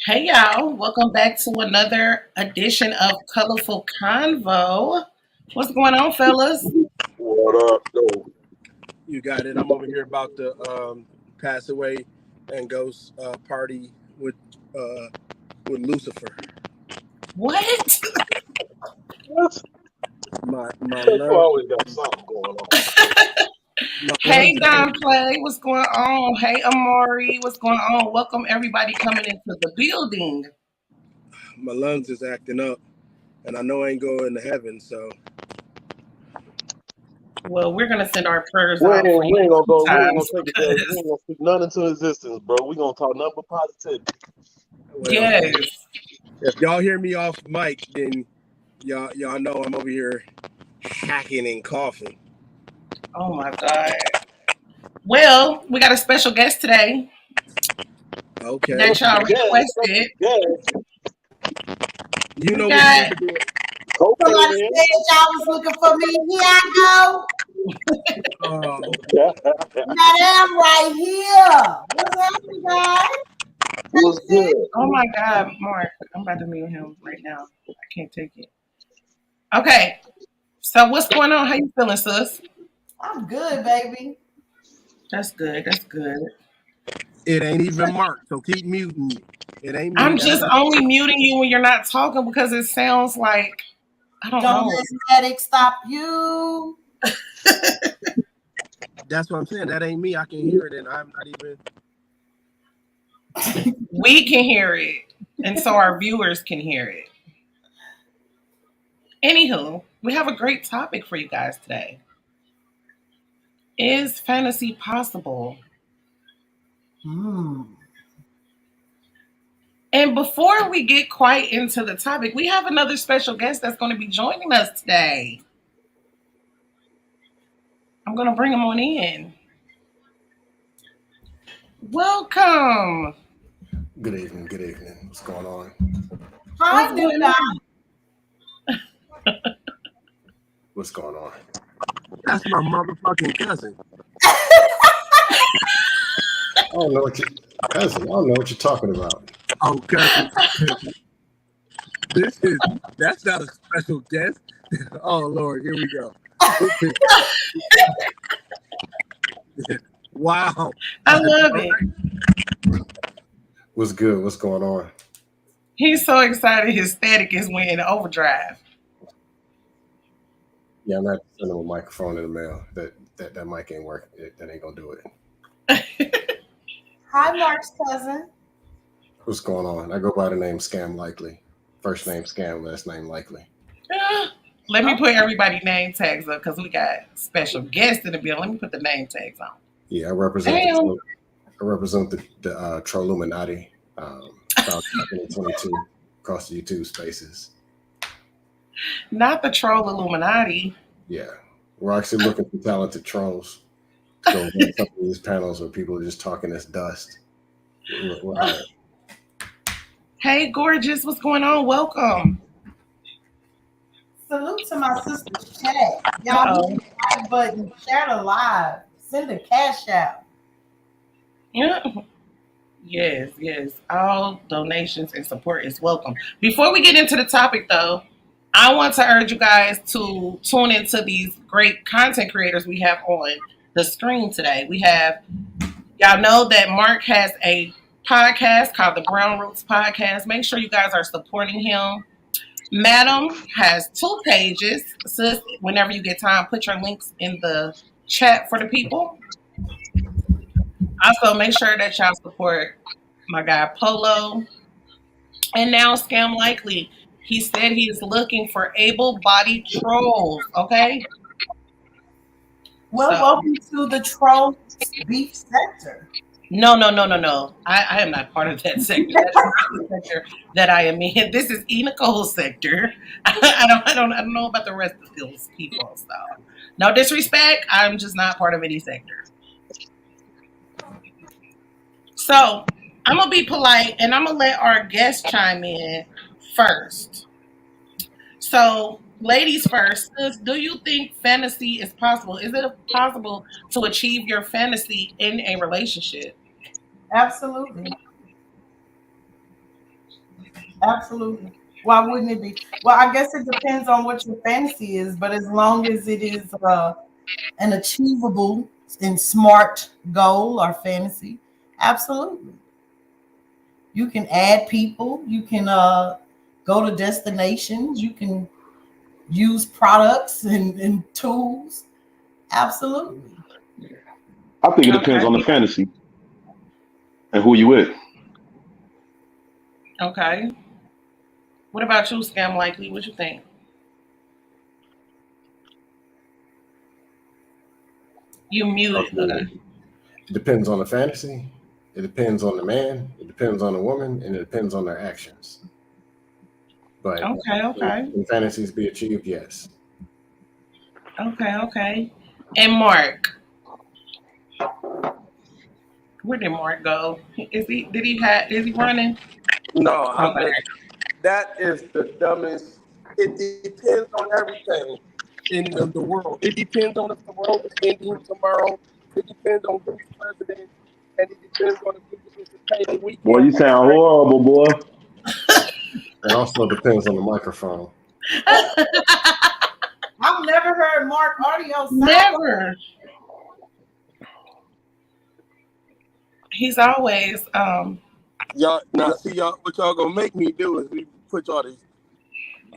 Hey y'all, welcome back to another edition of Colorful Convo. What's going on, fellas? What up, though? You got it. I'm over here about to pass away and ghost party with Lucifer. What? What? My You love, always got something going on. my Hey lungs, Don Play, what's going on? Hey Amari, what's going on? Welcome everybody coming into the building. my lungs is acting up, and I know I ain't going to heaven. So Well, we're gonna send our prayers We out ain't, for we you ain't gonna two go. We ain't gonna times take it there. We because ain't gonna speak none into existence, bro. We gonna talk nothing but positivity. well, yes. if y'all hear me off mic, then y'all know I'm over here hacking and coughing. Oh my God. Well, we got a special guest today Okay, that y'all Yes, requested. yes. you We know what you got need to do. Cocaine Somebody in. said y'all was looking for me. Here I Oh, go. Now I'm right here. What's happening, guys? What's good? Oh my God, Mark, I'm about to mute him right now. I can't take it. Okay, so what's going on? How you feeling, sis? I'm good, baby. That's good. That's good. it ain't even Mark, so keep muting me. It ain't me. I'm That's just only muting you when you're not talking because it sounds like I don't Don't know. let static stop you. That's what I'm saying. That ain't me. I can hear it, and I'm not even. We can hear it, and so our viewers can hear it. Anywho, we have a great topic for you guys today. Is fantasy possible? And before we get quite into the topic, we have another special guest that's going to be joining us today. I'm going to bring him on in. Welcome. Good evening. Good evening. What's going on? Hi, What's new going guy. on? What's going on? That's my motherfucking cousin. I don't know what you, cousin. I don't know what you're talking about. Oh, cousin. That's not a special guest. Oh Lord, here we go. Wow. I love it. What's good? What's going on? He's so excited his static is went in overdrive. Yeah, I'm not sending a microphone in the mail. That mic ain't working. That ain't gonna do it. Hi, Mark's cousin. What's going on? I go by the name Scam Likely. First name Scam, last name Likely. Let me put everybody name tags up because we got special guests in the building. Let me put the name tags on. Yeah, I represent Damn. the Trolluminati. Found in 2022 across the YouTube spaces. Not the troll Illuminati. Yeah, we're actually looking for talented trolls to go run some of these panels where people are just talking as dust. We're hired. Hey, gorgeous. What's going on? Welcome. Salute to my sister's chat. Y'all Uh-oh. hit the like button, share the live, send a cash out. Yeah. Yes, yes. All donations and support is welcome. Before we get into the topic, though, I want to urge you guys to tune into these great content creators we have on the screen today. We have, y'all know that Mark has a podcast called the Brown Roots Podcast. Make sure you guys are supporting him. Madam has 2 pages. Sis, whenever you get time, put your links in the chat for the people. Also, make sure that y'all support my guy Polo. And now Scam Likely. He said he is looking for able-bodied trolls. Okay. Well, So welcome to the troll beef sector. no. I am not part of that sector. That is not the sector that I am in. This is TheeEnicole's sector. I don't know about the rest of those people. So no disrespect. I'm just not part of any sector. So I'm gonna be polite and I'm gonna let our guests chime in first. So, ladies first, sis, do you think fantasy is possible? Is it possible to achieve your fantasy in a relationship? Absolutely. Absolutely. Why wouldn't it be? Well, I guess it depends on what your fantasy is, but as long as it is an achievable and smart goal or fantasy, absolutely. You can add people, you can go to destinations, you can use products and tools. Absolutely. I think it depends Okay. on the fantasy and who you with. Okay. What about you, Scam Likely? What you think? You muted. Okay. Okay. It depends on the fantasy. It depends on the man. It depends on the woman, and it depends on their actions. But Okay. Okay. can fantasies be achieved? Yes. Okay. Okay. And Mark, where did Mark go? Is he? Did he have? Is he running? No, Okay. that is the dumbest. It depends on everything in the world. It depends on if the world is ending tomorrow. It depends on who's president, and it depends on if we get to pay the Boy, weekend you for the sound regular. horrible, boy. It also depends on the microphone. I've never heard Mark audio sound like Never. He's always. Y'all now see y'all what y'all gonna make me do is we put y'all this.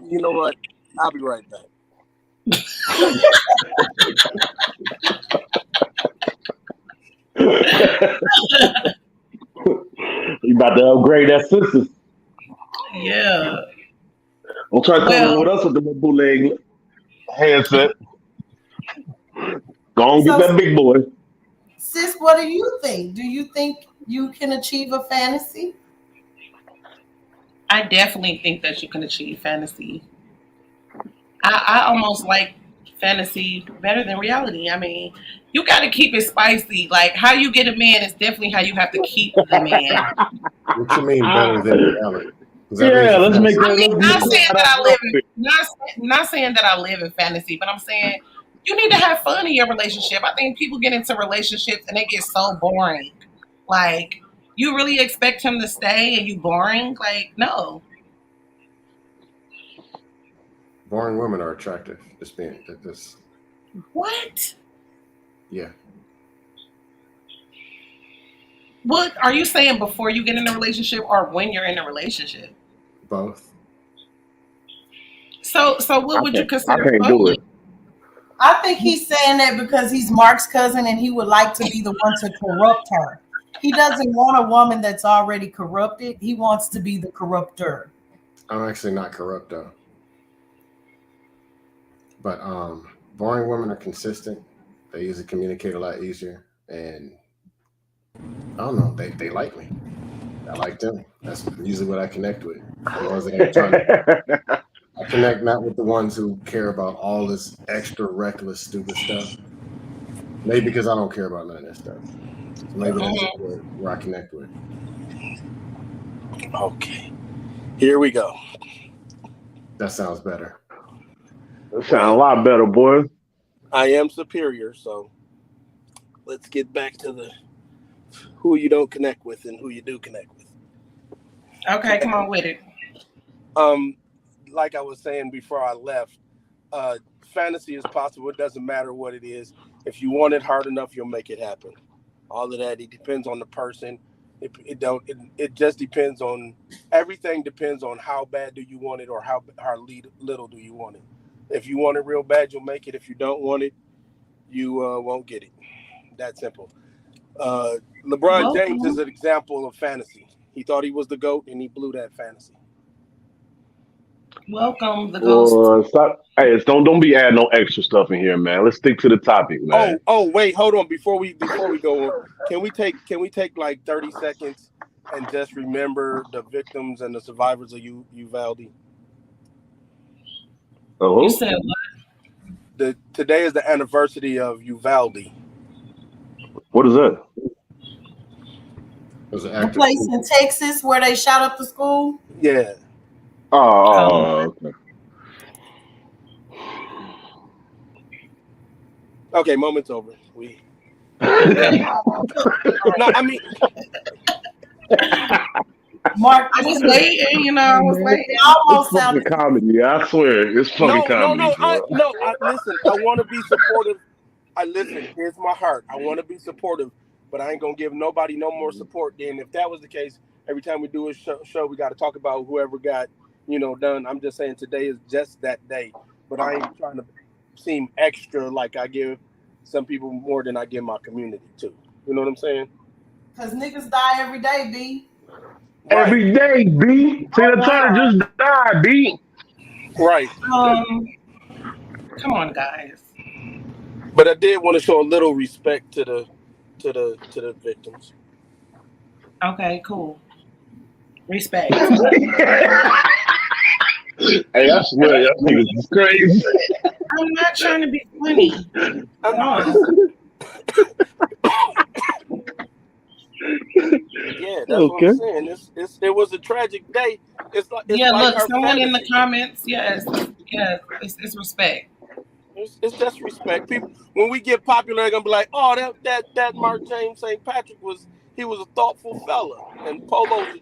You know what? I'll be right back. You about to upgrade that system. Yeah. Don't try to come in Well. with us with the bootleg headset. Go on, get so. that big boy. Sis, what do you think? Do you think you can achieve a fantasy? I definitely think that you can achieve fantasy. I almost like fantasy better than reality. I mean, you got to keep it spicy. Like how you get a man is definitely how you have to keep the man. What you mean better than reality? Because that means Yeah, the let's make fantasy. I that. mean, Let's not get saying that that out I real live in quick. not saying that I live in fantasy, but I'm saying you need to have fun in your relationship. I think people get into relationships and they get so boring. Like you really expect him to stay and you boring? Like no. Boring women are attractive. Just being that this. What? Yeah. What are you saying before you get in a relationship or when you're in a relationship? Both. So what would you I consider can't do fun? it. I think he's saying that because he's Mark's cousin and he would like to be the one to corrupt her. He doesn't want a woman that's already corrupted. He wants to be the corrupter. I'm actually not corrupt though. But boring women are consistent. They usually communicate a lot easier, and I don't know. They like me. I like them. That's usually what I connect with. The ones that ain't trying to. I connect not with the ones who care about all this extra reckless, stupid stuff. Maybe because I don't care about none of that stuff. So maybe that's just Mhm. where I connect with. Okay, here we go. That sounds better. That sound a lot better, boy. I am superior, so let's get back to the who you don't connect with and who you do connect with. Okay, come on with it. Um, like I was saying before I left, fantasy is possible. It doesn't matter what it is. If you want it hard enough, you'll make it happen. All of that, it depends on the person. It just depends on everything. Depends on how bad do you want it or how little do you want it. If you want it real bad, you'll make it. If you don't want it, you won't get it. That simple. LeBron James is Welcome. an example of fantasy. He thought he was the GOAT and he blew that fantasy. Welcome the ghost. Or stop. Hey, don't be adding no extra stuff in here, man. Let's stick to the topic, man. Wait, hold on. Before we go on, can we take like 30 seconds and just remember the victims and the survivors of Uvalde? You Oh, said what? Today is the anniversary of Uvalde. what is that? There's an The active place in Texas where they shot up the school. Yeah. Oh, okay. Okay, moment's over. Okay. No, I mean, Mark, I was waiting, you know, I was it waiting. It's almost fucking sounded. comedy. I swear, it's fucking comedy, bro. Listen. I want to be supportive. I listen. Here's my heart. I want to be supportive, but I ain't gonna give nobody no more support. Then, if that was the case, every time we do a show we got to talk about whoever got, done. I'm just saying today is just that day, but I ain't trying to seem extra like I give some people more than I give my community too. You know what I'm saying? Because niggas die every day, B. Right. Every day, B. Oh Tina wow. Turner just died, B. Right. Come on, guys. But I did want to show a little respect to the victims. Okay, cool. Respect. Hey, I swear, y'all niggas is crazy. I'm not trying to be funny. Yeah, that's what I'm Okay. saying. It was a tragic day. It's Yeah, like look, her someone in the fantasy. comments, yes, yes, it's respect. It's just respect. People, when we get popular, they're gonna be like, "Oh, that Mark James St. Patrick was a thoughtful fella," and Polo's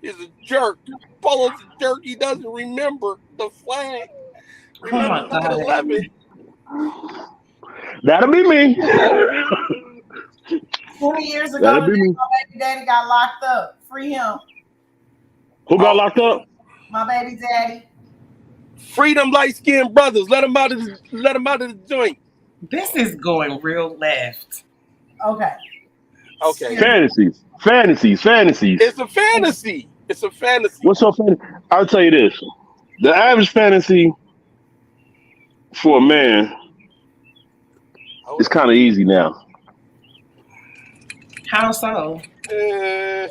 is a jerk. Polo's a jerk. He doesn't remember the flag. Oh Remember my God. 9/11. That'll be me. 20 years ago That'll today, be me. my baby daddy got locked up. Free him. Who got locked up? My baby daddy. Freedom, light skinned brothers. Let them out of the joint. This is going real left. Okay. Okay, Fantasies. it's a fantasy. It's a fantasy. What's so funny? I'll tell you this. The average fantasy for a man is kind of easy now. How so? I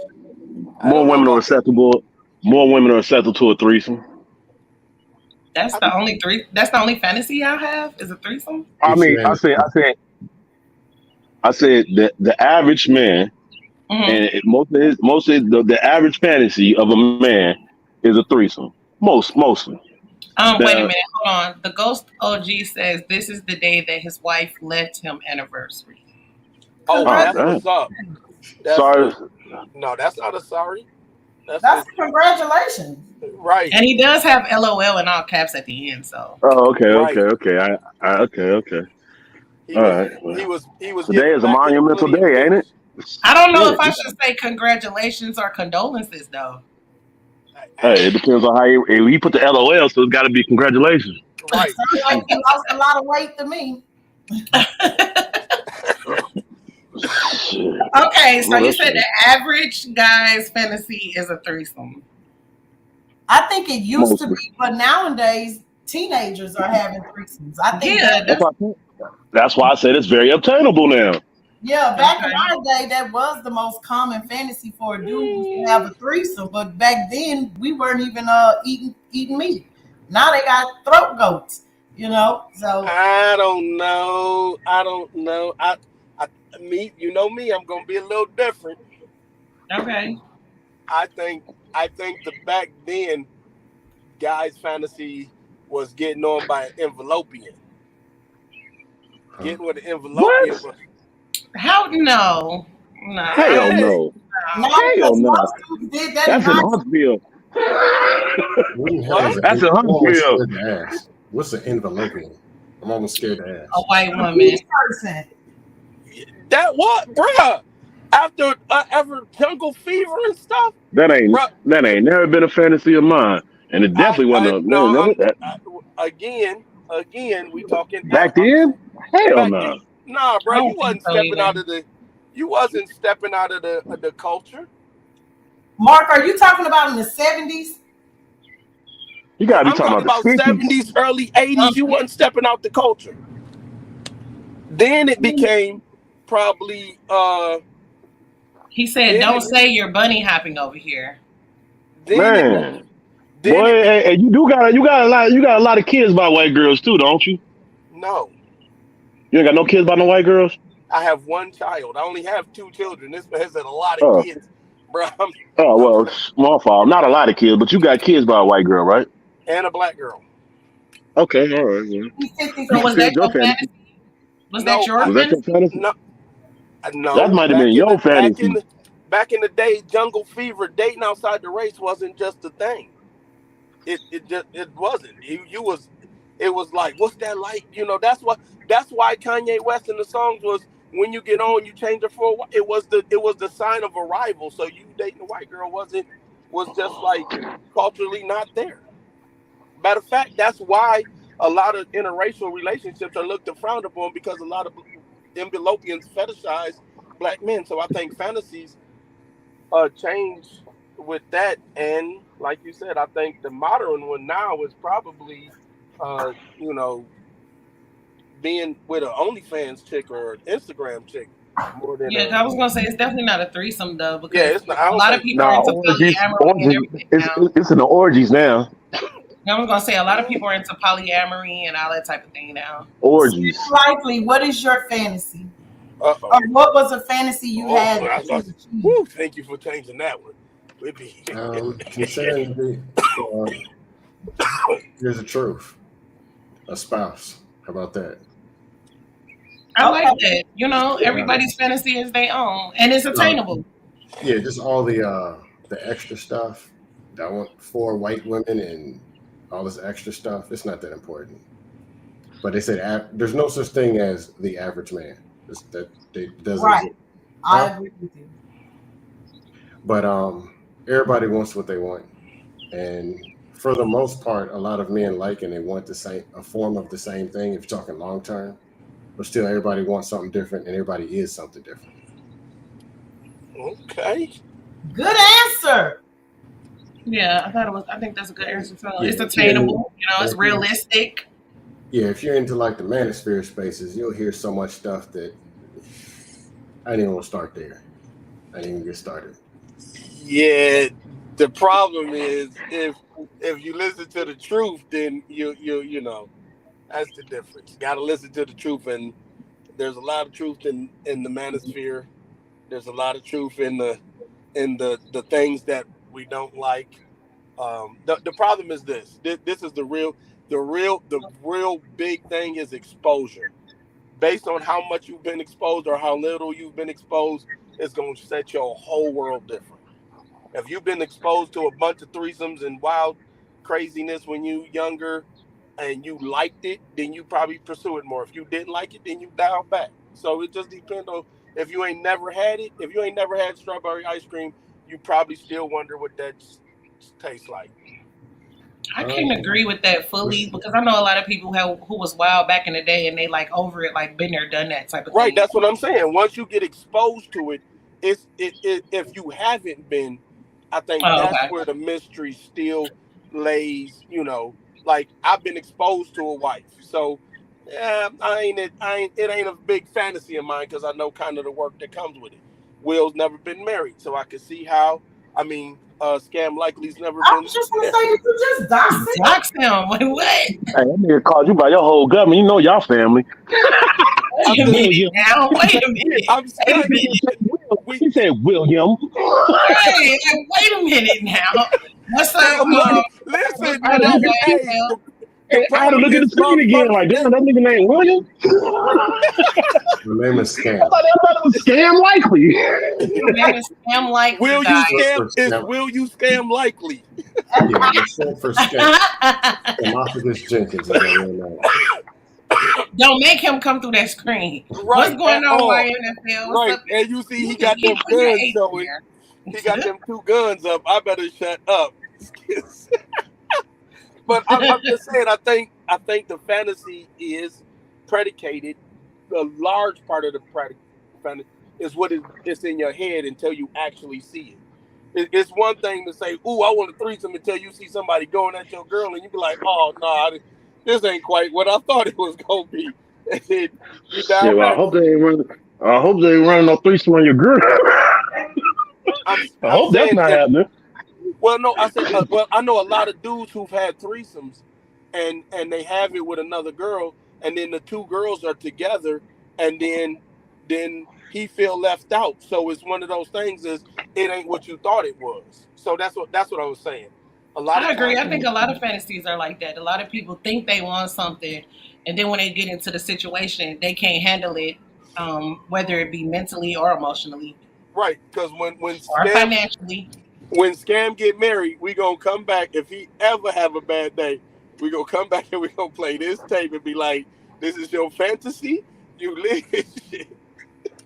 More don't know women are about that. acceptable. More women are acceptable to a threesome. That's the only That's the only fantasy y'all have is a threesome. I It's mean, fantasy. I said that the average man, Mm-hmm. and mostly the average fantasy of a man is a threesome. Mostly. Wait a Now, minute, hold on. The Ghost OG says this is the day that his wife left him anniversary. Oh, oh that's Congratulations. damn. what's up. That's Sorry. no, that's not a sorry. That's That's just congratulations. right, And he does have LOL in all caps at the end, so Oh, okay. right. Okay. He All was right. Well, he was today giving is a back to the monumental millennium day, ain't it? kids. I don't know if Shit. I should say congratulations or condolences though. Hey, it Hey, depends on how you put the LOL, so it's got to be congratulations. right. Sounds like you lost a lot of weight to me. Shit. Okay, so No, you that's said right. the average guy's fantasy is a threesome. I think it used to Mostly. be, but nowadays teenagers are having threesomes. I think Yeah, That's that's why, that's why I said it's very obtainable now. back in okay. our day, that was the most common fantasy for a dude was to have a threesome. But back then, we weren't even eating meat. Now they got throat goats, So I don't know. I don't know. You know me. I'm gonna be a little different. Okay. I think the back then guys' fantasy was getting on by an envelopian. Huh? Getting with an envelopian What? was How no. No, Hell hey. no. now Hell because no. most dudes did that in That's in high school. Huntsville. What the hell is What? it? That's in I'm almost Huntsville. scared to ask. What's an enveloping? I'm almost scared to a ask. white A woman. beach person. That what, bruh? After ever jungle fever and stuff, bruh. That ain't never been a fantasy of mine, and it definitely wasn't I a no. never that Again. We talking. back then. Hell Back then. no. Nah, I bro. don't think so either. You wasn't stepping out of the culture. Mark, are you talking about in the 70s? You gotta be I'm talking talking about the about '60s. 70s, early 80s. You wasn't stepping out the culture. Then it became probably He said, then "Don't it say you're bunny hopping over here." then it be Man, then boy, it be and you got a lot of kids by white girls too, don't you? no. You ain't got no kids by no white girls. I have one child. I only have two children. This man has a lot of Oh, kids, bro. I'm well, small fault. Not a lot of kids, but you got kids by a white girl, right? and a black girl. Okay, all right. Yeah. He's 50 So You 50. was that fulfilled your your fantasy. fantasy? Was that No, your Was that your fantasy? fantasy? no, That no. might have been your fantasy. back in the day, jungle fever, dating outside the race wasn't just a thing. It wasn't. It was like, what's that like? That's why Kanye West in the songs was, when you get on, you change it for a while. It was the sign of arrival. So you dating a white girl was just like culturally not there. Matter of fact, that's why a lot of interracial relationships are looked and frowned upon, because a lot of envelopians fetishize black men. So I think fantasies change with that, and like you said, I think the modern one now is probably, uh, you know, being with an OnlyFans chick or an Instagram chick more than Yeah, I was gonna say it's definitely not a threesome though, yeah. because It's not. I a don't lot of think. people are Nah, into orgies, polyamory and orgies. everything It's now. it's in the orgies now. I was gonna say a lot of people are into polyamory and all that type of thing now. Orgies. Likely, what is your fantasy? Uh Or oh. what was a fantasy you Oh, had I that you lost it. achieved? Woo, thank you for changing that one. We'd be. Considering here's the truth: a spouse. How about that? I like Okay. that. You know, everybody's fantasy is their own, and it's No, attainable. yeah, just all the extra stuff. That want 4 white women and all this extra stuff. It's not that important. But they said there's no such thing as the average man. That doesn't Right. exist. I Huh? agree with you. But everybody wants what they want, and for the most part, a lot of men like and they want a form of the same thing. If you're talking long term, but still, everybody wants something different, and everybody is something different. Okay. Good answer. Yeah, I think that's a good answer too. Yeah, It's if you're in, attainable. You know, and it's realistic. if you're into like the manosphere spaces, you'll hear so much stuff that I didn't even want to start there. I didn't even get started. Yeah. The problem is, if you listen to the truth, then you know that's the difference. You got to listen to the truth, and there's a lot of truth in the manosphere. There's a lot of truth in the things that we don't like. The problem is this. This is the real big thing is exposure. Based on how much you've been exposed or how little you've been exposed, it's going to set your whole world different. If you've been exposed to a bunch of threesomes and wild craziness when you younger and you liked it, then you probably pursue it more. If you didn't like it, then you dial back. So it just depends on, if you ain't never had it. If you ain't never had strawberry ice cream, you probably still wonder what that tastes like. I can agree with that fully because I know a lot of people who was wild back in the day and they like over it, like been there, done that type of Right, thing. that's what I'm saying. Once you get exposed to it, if you haven't been, I think Oh, that's okay. where the mystery still lays. Like I've been exposed to a wife, so yeah, it ain't a big fantasy of mine because I know kind of the work that comes with it. Will's never been married, so I can see how. I mean, Scam Likely's never I been was just gonna say, married. did you just dox it? Dox him. Like what? Hey, that nigga called you by your whole government. You know y'all family. Wait I'm a just, minute now. Wait a minute. I'm Wait a saying minute. we. He said William. Hey, wait a minute now. What's up? Look, listen, What's up, hey, Dale? the Hey, I had to problem look at the is screen again. motherfuckers Like, think damn, that nigga named William. The name is I Scam. thought it was Scam Likely. His name is Sam Likely, will you guys. scam For is Scam. will you scam likely. Yeah, it's short for Scam. Scamophagus Jenkins is that real name. Don't make him come through that screen. What's Right going at on, all. YNFL? What's Right. up? And you see You he just got them keep putting your guns H in showing. He got there. them 2 guns up. I better shut up. But I'm just saying, I think the fantasy is predicated. A large part of the fantasy is what is in your head until you actually see it. It's one thing to say, "Ooh, I want a threesome," until you see somebody going at your girl, and you be like, "Oh no, this ain't quite what I thought it was gonna be." And then you Shit, dial well, back. I hope they ain't running no threesome on your girl. I'm I I'm hope that's saying not if happening. well, no, I said I know a lot of dudes who've had threesomes, and they have it with another girl, and then the 2 girls are together, and then he feel left out. So it's one of those things is it ain't what you thought it was. So that's what I was saying. A lot I of agree. times, I think a lot of fantasies are like that. A lot of people think they want something, and then when they get into the situation, they can't handle it, whether it be mentally or emotionally. Right, because or financially. when Scam get married, we gonna come back. If he ever have a bad day, we gonna come back and we gonna play this tape and be like, "This is your fantasy. You live this shit."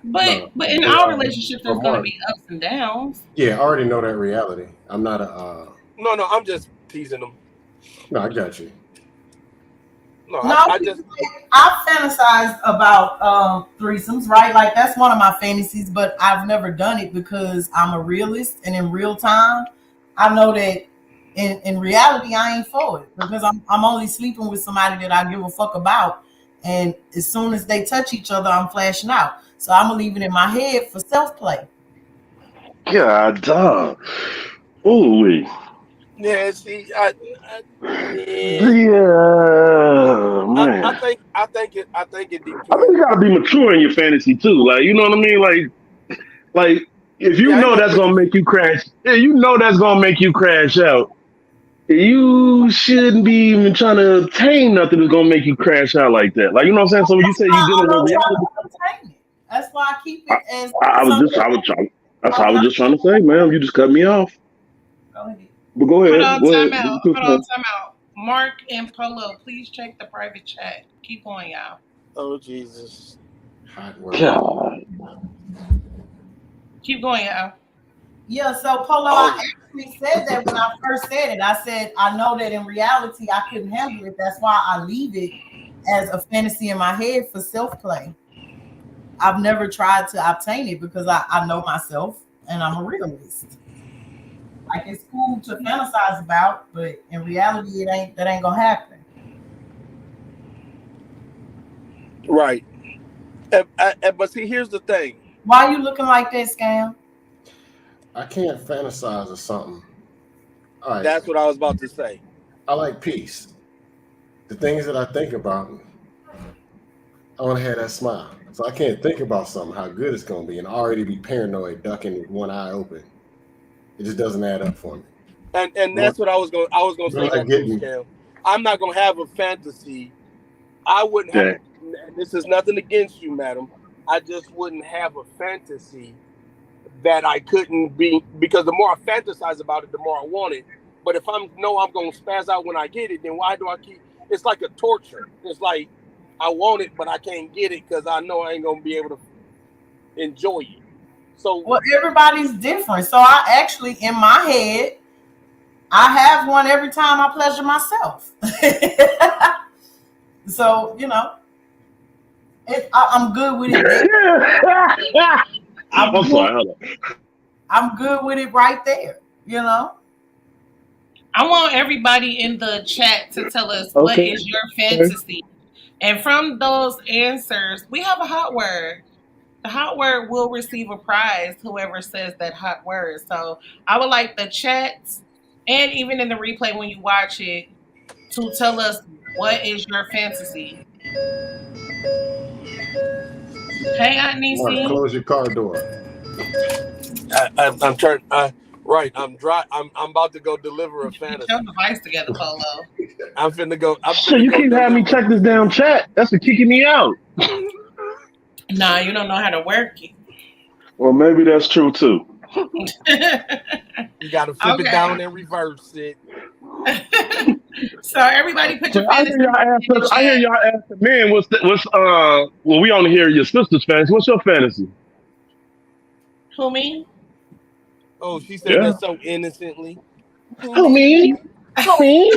But No, in but, our relationship, but there's going to Mark, be ups and downs. yeah, I already know that reality. I'm not a. No, I'm just teasing them. No, I got you. No, No, I just I fantasize about threesomes, right? Like that's one of my fantasies, but I've never done it because I'm a realist, and in real time, I know that in reality I ain't for it because I'm only sleeping with somebody that I give a fuck about, and as soon as they touch each other, I'm flashing out. So I'm gonna leave it in my head for self play. God, dog. Ooh, yeah. See, yeah. yeah, I man. think I think it I think depends. you gotta be mature in your fantasy too. Like, you know what I mean? Like if you Yeah, I ain't know gonna that's put gonna you. make you crash, yeah, you know that's gonna make you crash out. You shouldn't be even trying to obtain nothing that's gonna make you crash out like that. Like, you know what I'm saying? So when you say you I dealing with don't try reality, to obtain it. That's why I keep I, it as I was just, something. I was trying. That's what Oh, I was not just trying to say, ma'am. You just cut me off. go ahead. But go Hold ahead, on, go time ahead. out. Hold on, time out. Mark and Polo, please check the private chat. Keep going, y'all. Oh Jesus. Hot word. God, Keep going, y'all. Yeah, so Polo, I Oh, actually said that when I first said it. I said I know that in reality I couldn't handle it. That's why I leave it as a fantasy in my head for self play. I've never tried to obtain it because I know myself and I'm a realist. Like it's cool to fantasize about, but in reality that ain't gonna happen. right. But see, here's the thing. Why you looking like that, Scam? I can't fantasize or something. All right, That's what I was about to say. I like peace. The things that I think about, I want to have that smile. So I can't think about something, how good it's going to be, and already be paranoid, ducking with one eye open. It just doesn't add up for me. And More, that's what I was gonna more say like that too, getting, Scam. I'm not gonna have a fantasy. I wouldn't have. okay. This is nothing against you, madam. I just wouldn't have a fantasy that I couldn't be, because the more I fantasize about it, the more I want it. But if I'm gonna spaz out when I get it, then why do I keep? It's like a torture. It's like I want it, but I can't get it because I know I ain't gonna be able to enjoy it. So Well, everybody's different. So I actually in my head, I have one every time I pleasure myself. So, I'm good with it there. I'm I'm good. sorry. Hold on. I'm good with it right there. You know. I want everybody in the chat to tell us what Okay. is your fantasy. And from those answers, we have a hot word. The hot word will receive a prize, whoever says that hot word. So I would like the chats and even in the replay when you watch it to tell us what is your fantasy. Hey, Aunt Mark, Nisi. close your car door. I'm trying. Right. I'm dry. I'm about to go deliver a Get your fantasy. device together, Polo. I'm finna go. I'm So finna you go keep having me deliver check a this damn fantasy. chat. That's for kicking me out. Nah, you don't know how to work Well, maybe that's true too. it. You got to flip it Okay. down and reverse it. So everybody put So your I hear fantasies y'all ask in the us. I hear chat. y'all ask the man, Well, we only hear your sister's fantasy. What's your fantasy? Who me? Oh, she said Yeah. that so innocently. Who Who me? me? Who me?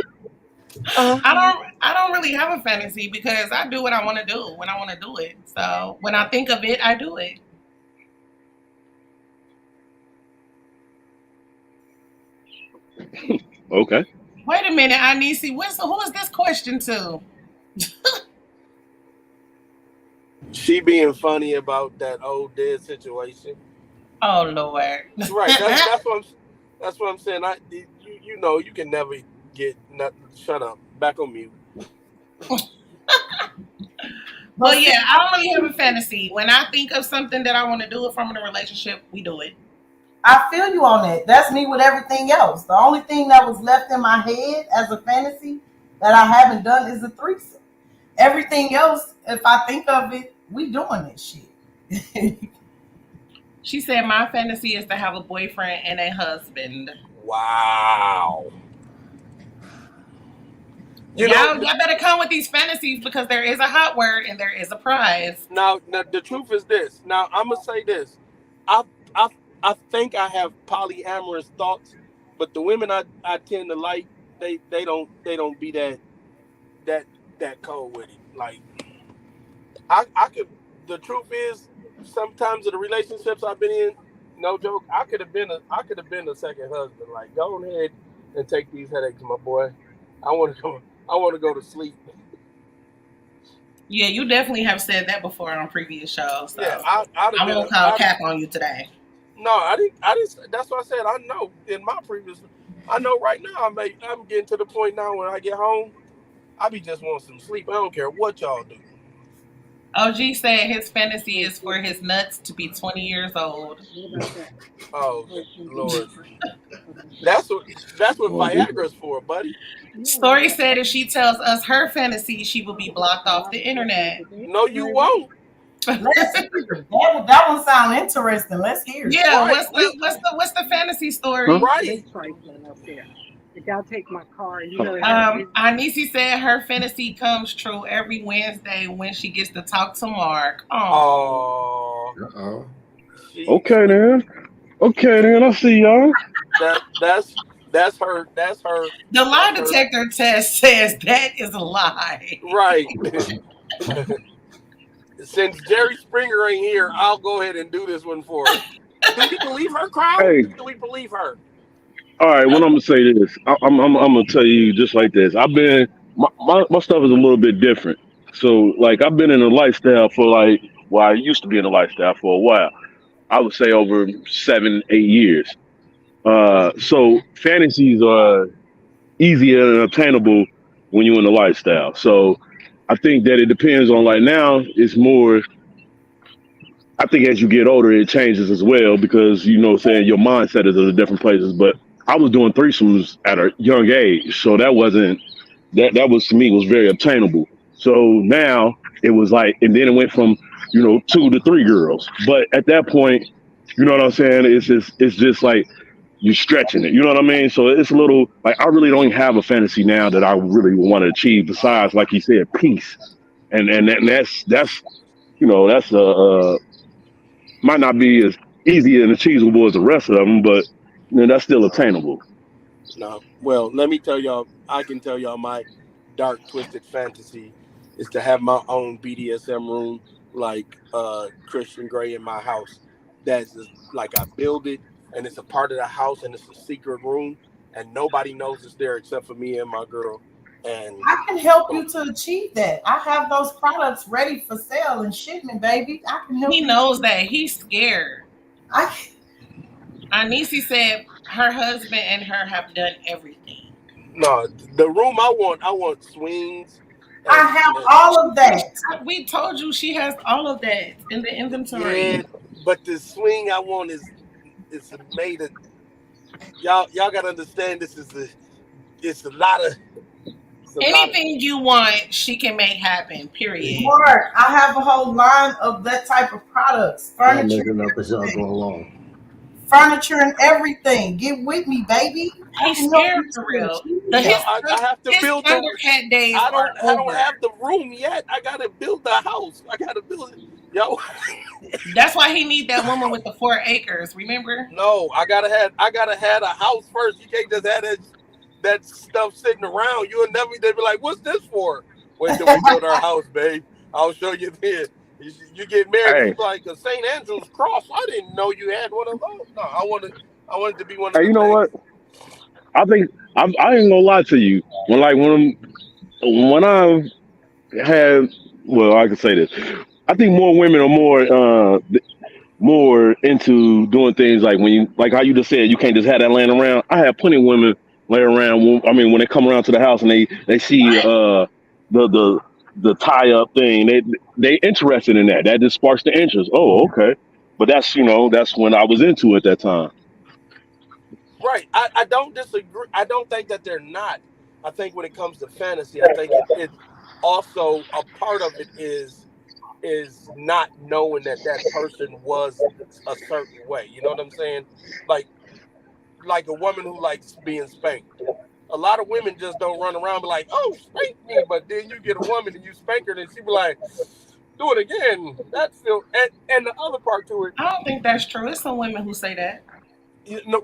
I don't really have a fantasy because I do what I want to do when I want to do it. So when I think of it, I do it. Okay. Wait a minute, Anisi. Who is this question to? She being funny about that old dead situation. Oh Lord. Right. That's what I'm saying. You can never get nothing. Shut up. Back on mute. Well, But see, yeah, I don't really have a fantasy. When I think of something that I want to do from in a relationship, we do it. I feel you on that. That's me with everything else. The only thing that was left in my head as a fantasy that I haven't done is a threesome. Everything else, if I think of it, we doing this shit. She said, "My fantasy is to have a boyfriend and a husband." Wow. You know, Y'all better come with these fantasies because there is a hot word and there is a prize. now the truth is this. Now I'm gonna say this. I I I think I have polyamorous thoughts, but the women I tend to like, they don't be that that cold with it. Like I could. The truth is, sometimes in the relationships I've been in, no joke, I could have been a second husband. Like, go ahead and take these headaches, my boy. I want to go. I want to go to sleep. Yeah, you definitely have said that before on previous shows, Yeah, so I'd have I been. won't call cap on you today. No, I didn't. I didn't. That's what I said. I know in my previous. I know right now. I'm getting to the point now when I get home, I be just wanting some sleep. I don't care what y'all do. OG said his fantasy is for his nuts to be 20 years old. Oh Lord, that's what that's what Well, this- Viagra's for, buddy. Story said if she tells us her fantasy, she will be blocked off the internet. No, you won't. Let's hear it. That one sounds interesting. Let's hear it. Yeah, Right. what's the fantasy huh? story? Right. If y'all take my car, Anisi said her fantasy comes true every Wednesday when she gets to talk to Mark. Oh, Oh, Uh-oh. Okay then. Okay then. I see y'all. that's her. That's her. the lie That's her. detector test says that is a lie. Right. Since Jerry Springer ain't here, I'll go ahead and do this one for her. Do we believe her, crowd? Hey, Do we believe her? all right. When I'm gonna say this, I'm gonna tell you just like this. I've been my stuff is a little bit different. So like I've been in a lifestyle for like well I used to be in a lifestyle for a while. I would say over 7 8 years. So fantasies are easier and obtainable when you're in the lifestyle. So I think that it depends on like now it's more I think as you get older it changes as well because you know what I'm saying your mindset is at different places. But I was doing threesomes at a young age. So that wasn't that was to me was very obtainable. So now it was like and then it went from, 2 to 3 girls. But at that point, you know what I'm saying? It's just like you're stretching it. You know what I mean? So it's a little like I really don't have a fantasy now that I really want to achieve. Besides, like you said, peace, and that's that's might not be as easy and achievable as the rest of them, but that's still attainable. No. Well, let me tell y'all. I can tell y'all my dark, twisted fantasy is to have my own BDSM room, like Christian Grey in my house. That's just, like I build it, and it's a part of the house, and it's a secret room, and nobody knows it's there except for me and my girl. And I can help you to achieve that. I have those products ready for sale and shipment, baby. I can help He you. knows that. He's scared. I Anisi said her husband and her have done everything. no, the room I want swings, I and, have and all of that. We told you she has all of that in the yeah, inventory. but the swing I want is it's made of y'all gotta understand this is it's a lot of it's a lot of Anything you want, she can make happen. Period. Mark, I have a whole line of that type of products, Y'all furniture, making up as y'all go along. furniture and everything. Get with me, baby. I He's can help scared you for to real. achieve The, yo, his that. I have to his build the Thundercat days I are don't over. have the room yet. I gotta build the house. I gotta build it. Yo, That's why he need that woman with the 4 acres. Remember? no, I gotta have a house first. You can't just have that stuff sitting around. You'll never they be like, what's this for? Wait till we build our house, babe. I'll show you then. You get married, Hey, it's like a St. Andrew's cross. I didn't know you had one of those. No, I wanted to be one of hey, the you know what? things. I think I ain't gonna lie to you. When I had, well, I can say this. I think more women are more into doing things like when you like how you just said you can't just have that laying around. I have plenty of women laying around. I mean, when they come around to the house and they see the the tie up thing, they interested in that. That just sparks the interest. Oh, okay. But that's when I was into it at that time. Right. I don't disagree. I don't think that they're not. I think when it comes to fantasy, I think it's also a part of it is is not knowing that person was a certain way. You know what I'm saying? Like a woman who likes being spanked. A lot of women just don't run around and be like, "Oh, spank me," but then you get a woman and you spank her, and she be like, "Do it again." That's still and the other part to it, I don't think that's true. It's some women who say that.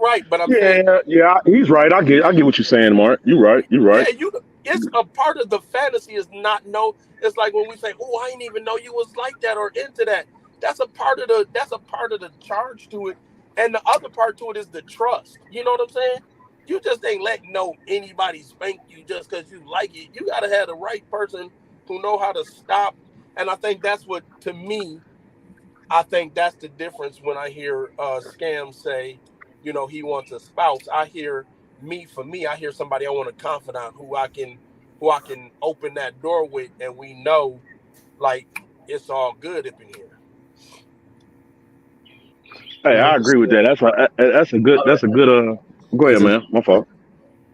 right? But I'm saying, Yeah, yeah, he's right. I get what you're saying, Mark. You're right. You're right. yeah, it's a part of the fantasy is not know. It's like when we say, "Oh, I didn't even know you was like that or into that." That's a part of the charge to it, and the other part to it is the trust. You know what I'm saying? You just ain't letting anybody spank you just because you like it. You gotta have the right person who know how to stop. And I think that's what, to me, I think that's the difference when I hear Scam say, he wants a spouse. For me, I hear somebody I want a confidant who I can open that door with, and we know like it's all good up in here. Hey, I agree with that. That's a good. That's a good. Go ahead, Is it? man. My fault.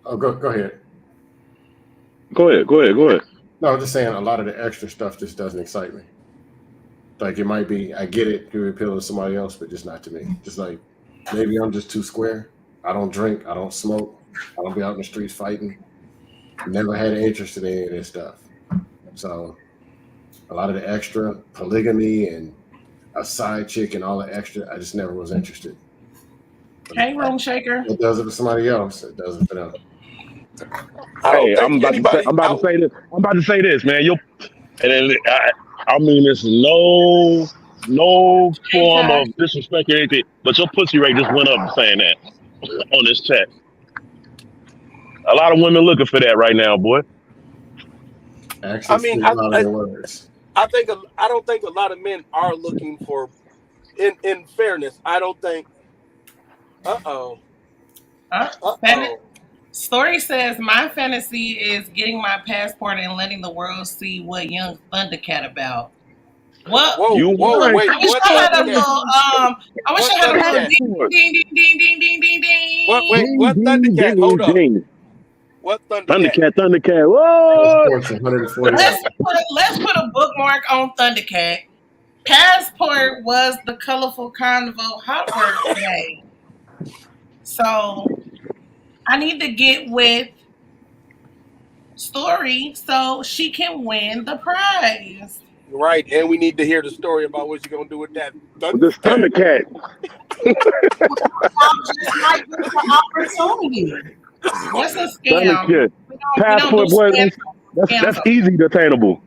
Oh, go ahead. Go ahead. Go ahead. Go ahead. No, I'm just saying a lot of the extra stuff just doesn't excite me. Like it might be, I get it, to appeal to somebody else, but just not to me. Just like maybe I'm just too square. I don't drink. I don't smoke. I don't be out in the streets fighting. Never had an interest in any of this stuff. So a lot of the extra polygamy and a side chick and all the extra, I just never was interested. But Hey, room shaker. it does it for somebody else. It doesn't for them. I don't Hey, think anybody. I'm about to say this. I'm about to say this, man. And then I mean, it's no Hey, form Ty. of disrespect or anything, but your pussy rate just went up saying that on this chat. A lot of women looking for that right now, boy. I Actions mean, speak louder than words. I don't think a lot of men are looking for. In fairness, I don't think. Uh oh. Huh? Uh oh. Story says my fantasy is getting my passport and letting the world see what young Thundercat about. What? Whoa, You whoa, Look, right. wait. I wish What I had a Thundercat? little I wish What I had a little Thundercat? ding Passport. ding ding ding ding ding ding What? ding. Wait. Ding, What ding, Thundercat? Hold ding, up. ding. What Thundercat? Thundercat, Thundercat. What? Passport's $140. Let's put a bookmark on Thundercat. Passport was the colorful convo hot word today. So I need to get with Story so she can win the prize. Right, and we need to hear the story about what you're gonna do with that This Thundercat. Thundercat. I just might get the opportunity. What's a scam? Thundercat. We don't do Passport, boy. scams. That's Scams. easy to attainable,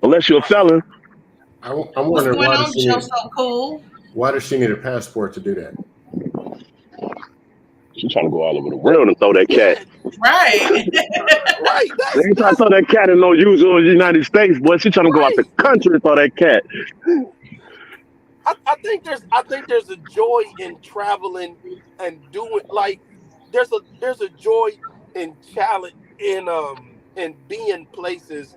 unless you're a felon. I'm What's wondering going on, Joe? So cool. why does she need a passport to do that? She's trying to go all over the world and throw that cat. Right. Right, They ain't trying to throw that cat in no usual United States, boy. She trying to go out the right. country and throw that cat. I think there's a joy in traveling and doing like there's a joy in challenge in being places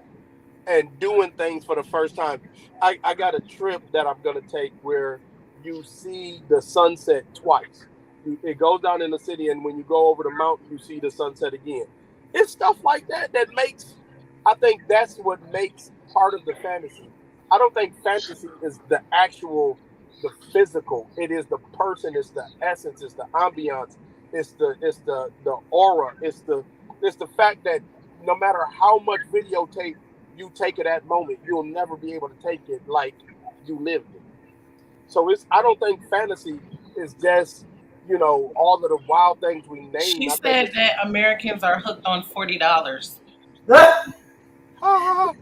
and doing things for the first time. I got a trip that I'm gonna take where you see the sunset twice. It goes down in the city, and when you go over the mountain, you see the sunset again. It's stuff like that that makes. I think that's what makes part of the fantasy. I don't think fantasy is the physical. It is the person. It's the essence. It's the ambiance. It's the aura. It's the fact that no matter how much videotape you take of that moment, you'll never be able to take it like you lived it. So I don't think fantasy is just all of the wild things we name. She I think said it's that Americans are hooked on $40. Huh?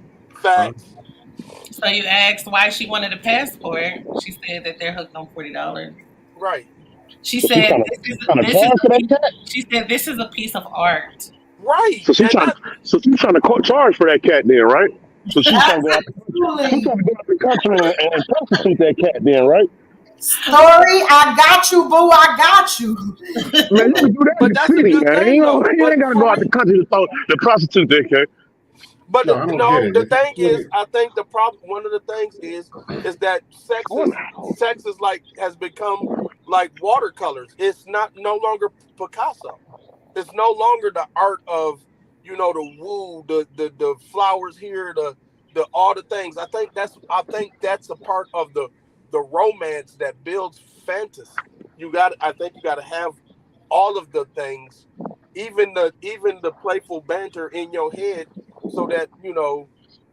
facts. So you asked why she wanted a passport. She said that they're hooked on $40. Right, She So she said trying to charge for that cat. this is a piece of art. right, So she and trying that so she trying to charge for that cat then, right? So she's trying to go out. She's Absolutely. trying to go out the country and prostitute that cat then, right? Story, I got you, boo. I got you. Man, you can do that in but the that's a city, good man. thing though. You But ain't gotta for go out the real, country to prostitute that cat. but No, I don't get no, it. the thing Let is, me- I think the problem. One of the things is that sex is like has become like watercolors. It's not no longer Picasso. It's no longer the art of the woo, the flowers here, all the things. I think that's a part of the romance that builds fantasy. I think you got to have all of the things, even the playful banter in your head, so that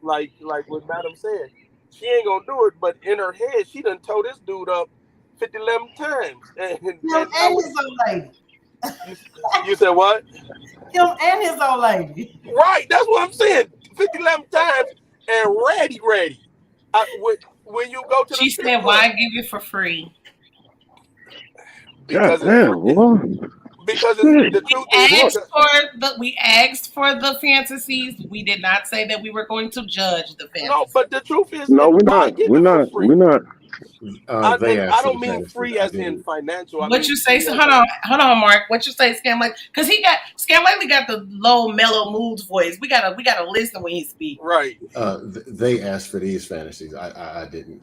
like what Madam said, she ain't gonna do it, but in her head, she done tore this dude up 50 times, and Him I and would. his old lady. You, you said what? Him and his old lady. Right, that's what I'm saying. 50 times and ready. When you go to the She strip said, club, "Why give it for free?" God because damn, boy. Shit. the truth is because We asked for the fantasies. We did not say that we were going to judge the no, fantasy. but the truth is, No, we're why not. give We're it for not. free? We're not. They And I asked for don't the mean fantasies. free I as in didn't. financial. I What mean you say? free So as in hold on, Mark. What you say, Scam Lately? Because Scam Lately got the low mellow moods voice. We gotta listen when he speaks. right. They asked for these fantasies. I didn't.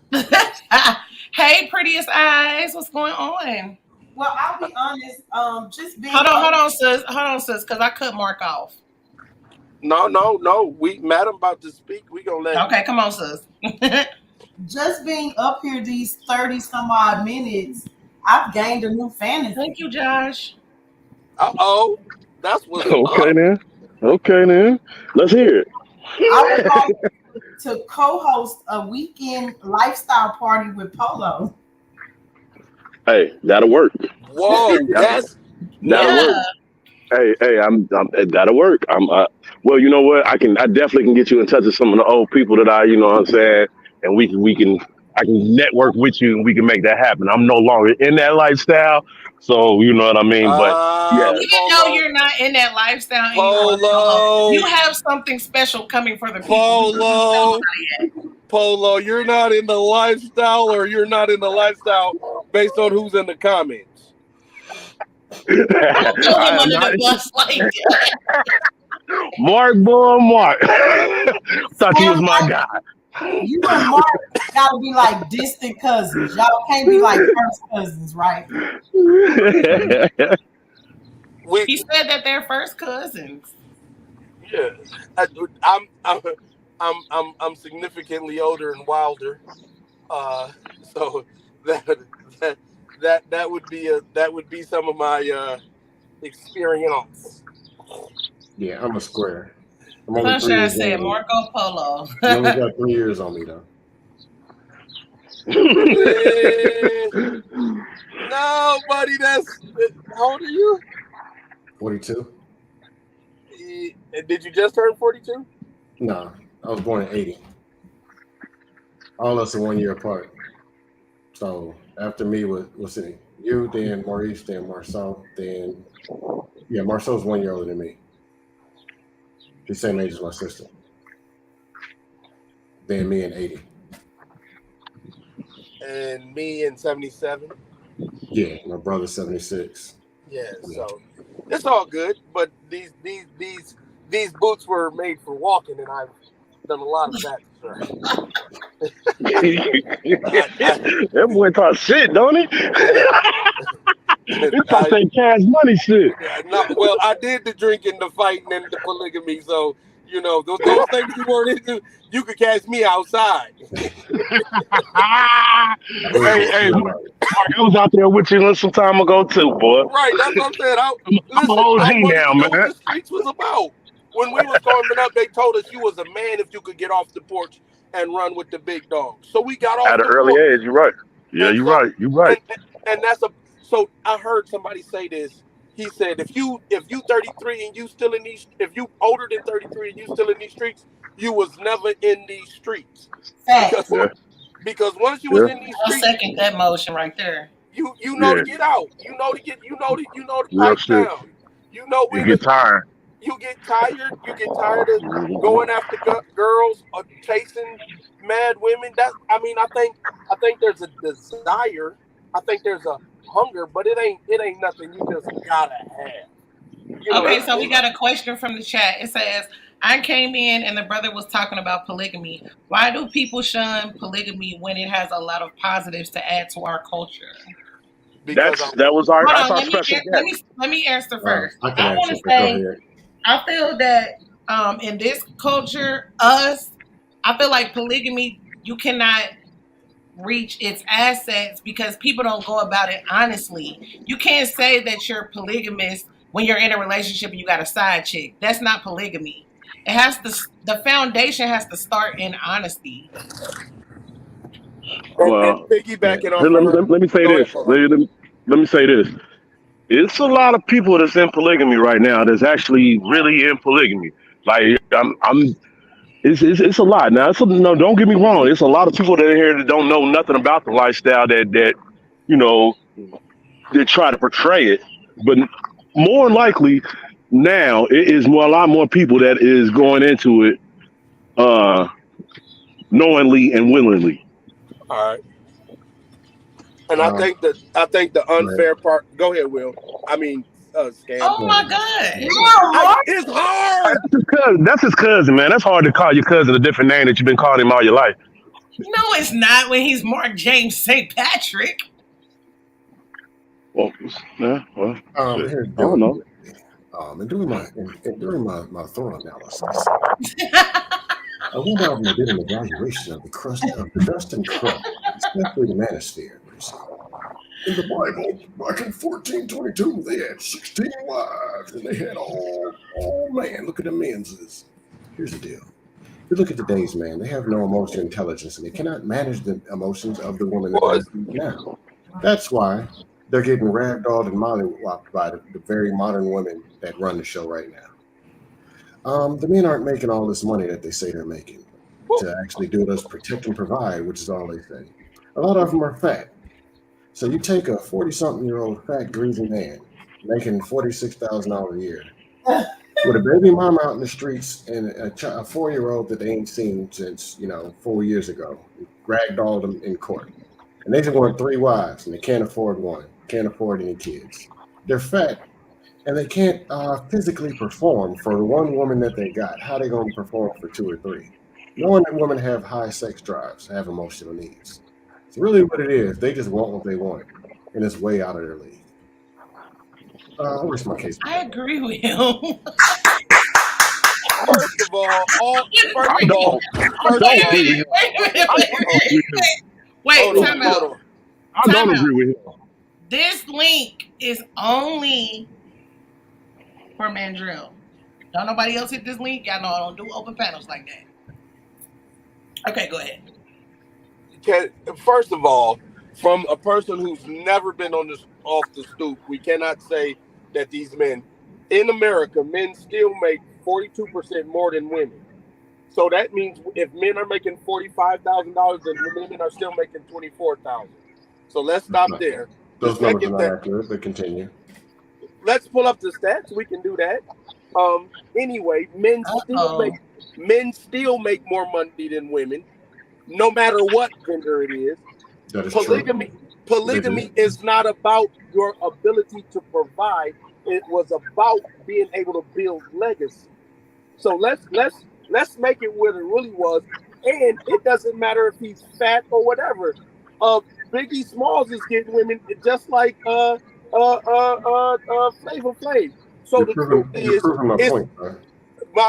Hey, prettiest eyes, what's going on? Well, I'll be honest. Just being Hold on, sis, because I cut Mark off. No. We Madam about to speak. We gonna let. Okay, come on, sis. just being up here these 30 some odd minutes, I've gained a new fantasy. Thank you, Josh. That's what's Okay up. then. Okay then. Let's hear I would it. like to co-host a weekend lifestyle party with Polo. Hey, that'll work. Whoa, That, that's that'll now. Yeah. work. Hey, that'll work. Well, you know what? I definitely can get you in touch with some of the old people that what I'm saying, and I can network with you and we can make that happen. I'm no longer in that lifestyle, so you know what I mean. But yeah, Even though Polo, you're not in that lifestyle anymore, Polo, Polo, you have something special coming for the people. We just tell Polo, nobody yet. Polo. You're not in the lifestyle, or you're not in the lifestyle based on who's in the comments. Don't throw him I am under not the bus like that. Mark, boy, Mark. Thought you was Sam, my guy. you and Mark gotta be like distant cousins. Y'all can't be like first cousins, right? We, He said that they're first cousins. yeah, I, I'm, I'm, I'm significantly older and wilder. So that that that would be some of my experience. Yeah, I'm a square. I'm only 3 years Sunshine younger said than you. Marco Polo. You only got 3 years on me though. Eh, no, buddy, that's how old are you? 42? Did you just turn 42? No, I was born in 80. All of us are 1 year apart. So after me was you, then Maurice, then Marcel, then Marcel's 1 year older than me. She's the same age as my sister. Then me in 80. And me in 77. Yeah, my brother's 76. Yeah, Yeah. so it's all good. But these boots were made for walking, and I've done a lot of that, sir. That boy talk shit, don't he? He talk I, that cash money shit. no, well, I did the drinking, the fighting, and the polygamy. So those things you weren't into, you could catch me outside. Hey, Mark, I was out there with you some time ago too, boy. Right, that's what I'm saying. I'm an Listen, OG I wanted now, to know what man. the streets was about. When we was coming up, they told us you was a man if you could get off the porch and run with the big dogs. So we got off At an the early porch, age, you're right. Yeah, and you're so right. You're right. and that's a so I heard somebody say this. He said if you 33 and you still in these, if you older than 33 and you still in these streets, you was never in these streets because Facts. Yeah, because once you was yeah, in these I'll streets, second that motion right there. you know to yeah. get out. You know to Real pipe shit. down. You know You when get tired. you get tired. You get tired of going after girls or chasing mad women. I think there's a desire. I think there's a hunger, but it ain't nothing you just gotta have. Okay, Right. so we got a question from the chat. It says, I came in and the brother was talking about polygamy. Why do people shun polygamy when it has a lot of positives to add to our culture? Because I Hold That's on, our special guest. let me answer first. I can I want answer, to but go say ahead. I feel that in this culture, us I feel like polygamy, you cannot reach its assets because people don't go about it honestly. You can't say that you're polygamous when you're in a relationship and you got a side chick. That's not polygamy. It has to, the foundation has to start in honesty. And Well, Yeah. piggybacking here, off of her. let me say Go ahead, this. Polo. Let me say this. It's a lot of people that's in polygamy right now that's actually really in polygamy. Like it's a lot. Now, no, don't get me wrong. It's a lot of people that are here that don't know nothing about the lifestyle that you know they try to portray it. But more than likely, now it is more a lot more people that is going into it uh, knowingly and willingly. All right. And Um, I think the go ahead. unfair part. Go ahead, Will. I mean, Scam. Oh Go my ahead. God. It's hard. That's his cousin, man. That's hard to call your cousin a different name that you've been calling him all your life. No, it's not when he's Mark James St. Patrick. Well, yeah, well, shit. Here's the I don't deal. know. And during my thorough analysis, I went out and I did an evaluation of the dust and crust, especially the manosphere. You see. In the Bible, back in 1422, they had 16 wives, and they had all man. Look at the men's. Here's the deal. If you look at today's man, they have no emotional intelligence, and they cannot manage the emotions of the woman that Was they're now. That's why they're getting ragdolled and mollywopped by the very modern women that run the show right now. The men aren't making all this money that they say they're making to actually do it as protect and provide, which is all they say. A lot of them are fat. So you take a 40-something-year-old fat, greasy man making $46,000 a year with a baby mama out in the streets and a 4-year-old that they ain't seen since 4 years ago, ragdolled them in court, and they just want 3 wives and they can't afford one, can't afford any kids. They're fat and they can't physically perform for the one woman that they got. How they gonna perform for 2 or 3? Knowing that women have high sex drives, have emotional needs. It's really what it is. They just want what they want, and it's way out of their league. Where's my case? I agree with him. first of all, first I of all, don't. I first of don't Wait a all, agree with minute. him. Wait a minute. I Wait don't a agree minute. with him. Wait, hold on, time hold out. on. I Time don't out. agree with him. This link is only for Mandrill. Don't nobody else hit this link. Y'all know I don't do open panels like that. Okay, go ahead. First of all, from a person who's never been on this off the stoop, we cannot say that these men in America, men still make 42% more than women. So that means if men are making $45,000, then women are still making 24,000. So let's stop there. The Those numbers are second not thing, accurate, but continue. let's pull up the stats. We can do that. Anyway, men Uh-oh. still make more money than women, no matter what gender it is. That is true. Polygamy is not about your ability to provide. It was about being able to build legacy. So let's make it what it really was. And it doesn't matter if he's fat or whatever. Biggie Smalls is getting women just like Flavor Flav. So the truth You're proving my is point, bro.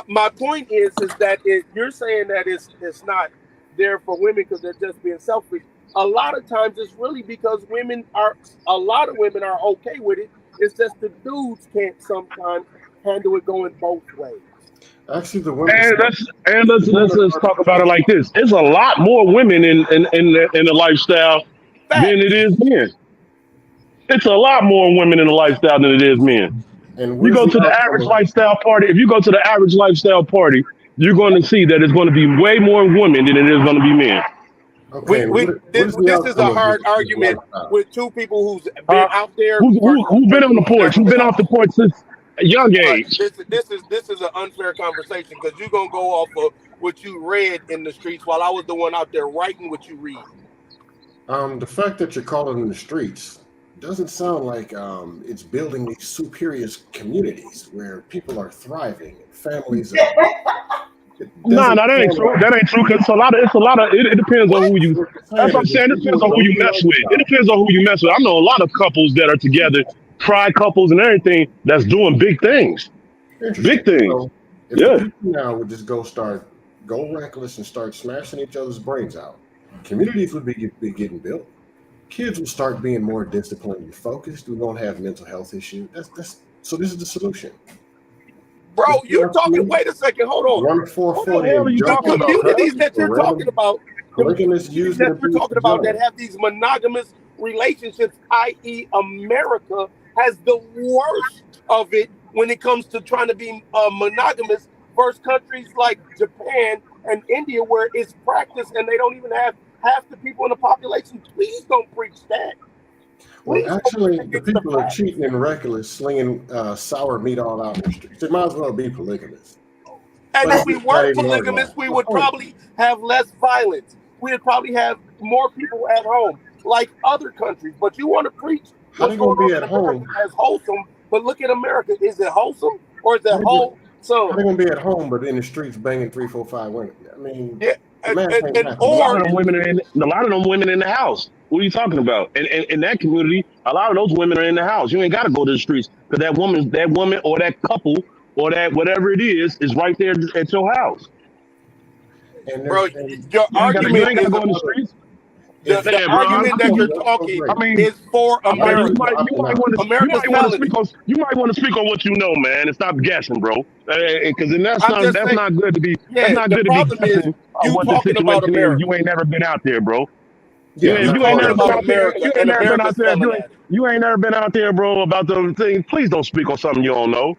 my point is that you're saying that it's not there for women because they're just being selfish. A lot of times it's really because a lot of women are okay with it. It's just the dudes can't sometimes handle it going both ways. Actually, the women. And let's talk about it like this. There's a lot more women in the lifestyle than it Facts. is men. It's a lot more women in the lifestyle than it is men. And You where's go the to the outcome average of? lifestyle party. If you go to the average lifestyle party, you're going to see that it's going to be way more women than it is going to be men. Okay, and what is the This is a outcome of hard this argument lifestyle? with two people who's been Uh, out there who been versus on the who's porch? never Who been been out off the there. porch since a young But age? this is an unfair conversation because you're gonna go off of what you read in the streets while I was the one out there writing what you read. The fact that you're calling in the streets doesn't sound like it's building these superior communities where people are thriving and families are. It Nah, doesn't that ain't sound true. like That ain't true. Cause it's a lot of. It depends on What? who you. what you're That's saying what I'm is that saying. It you're depends doing on who you local mess with. It lifestyle. depends on who you mess with. I know a lot of couples that are together, pride couples and everything, that's doing big things. Big Interesting. things. So if the Yeah. people now would just go go reckless and start smashing each other's brains out, communities would be getting built. Kids will start being more disciplined and focused. We won't have mental health issues. So this is the solution. Bro, you're talking. Wait a second. Hold on. Run 440 hell are you and The talking about, communities that you're talking about, polygamists use that we're talking about that have these monogamous relationships, i.e., America has the worst of it when it comes to trying to be monogamous versus countries like Japan and India where it's practiced and they don't even have half the people in the population. Please don't preach that. Well, actually, the people are cheating and reckless, slinging sour meat all out in the streets. They might as well be polygamous. And if we weren't polygamous, we would probably have less violence. We would probably have more people at home, like other countries. But you want to preach what's going on in America as wholesome, but look at America. Is it wholesome or is it wholesome? They're going to be at home, but in the streets banging 3, 4, 5 women. I mean, yeah. A lot of them women in the house. What are you talking about? And in that community, a lot of those women are in the house. You ain't got to go to the streets because that woman or that couple or that whatever it is right there at your house. And bro, your argument you ain't got to go in the streets. The argument that you're talking is for America. You might want to speak on what you know, man, and stop guessing, bro. Because that's not good to be. That's not good to be guessing on what the situation is. You ain't never been out there, bro. You ain't never been out there, bro, about the thing. Please don't speak on something you don't know.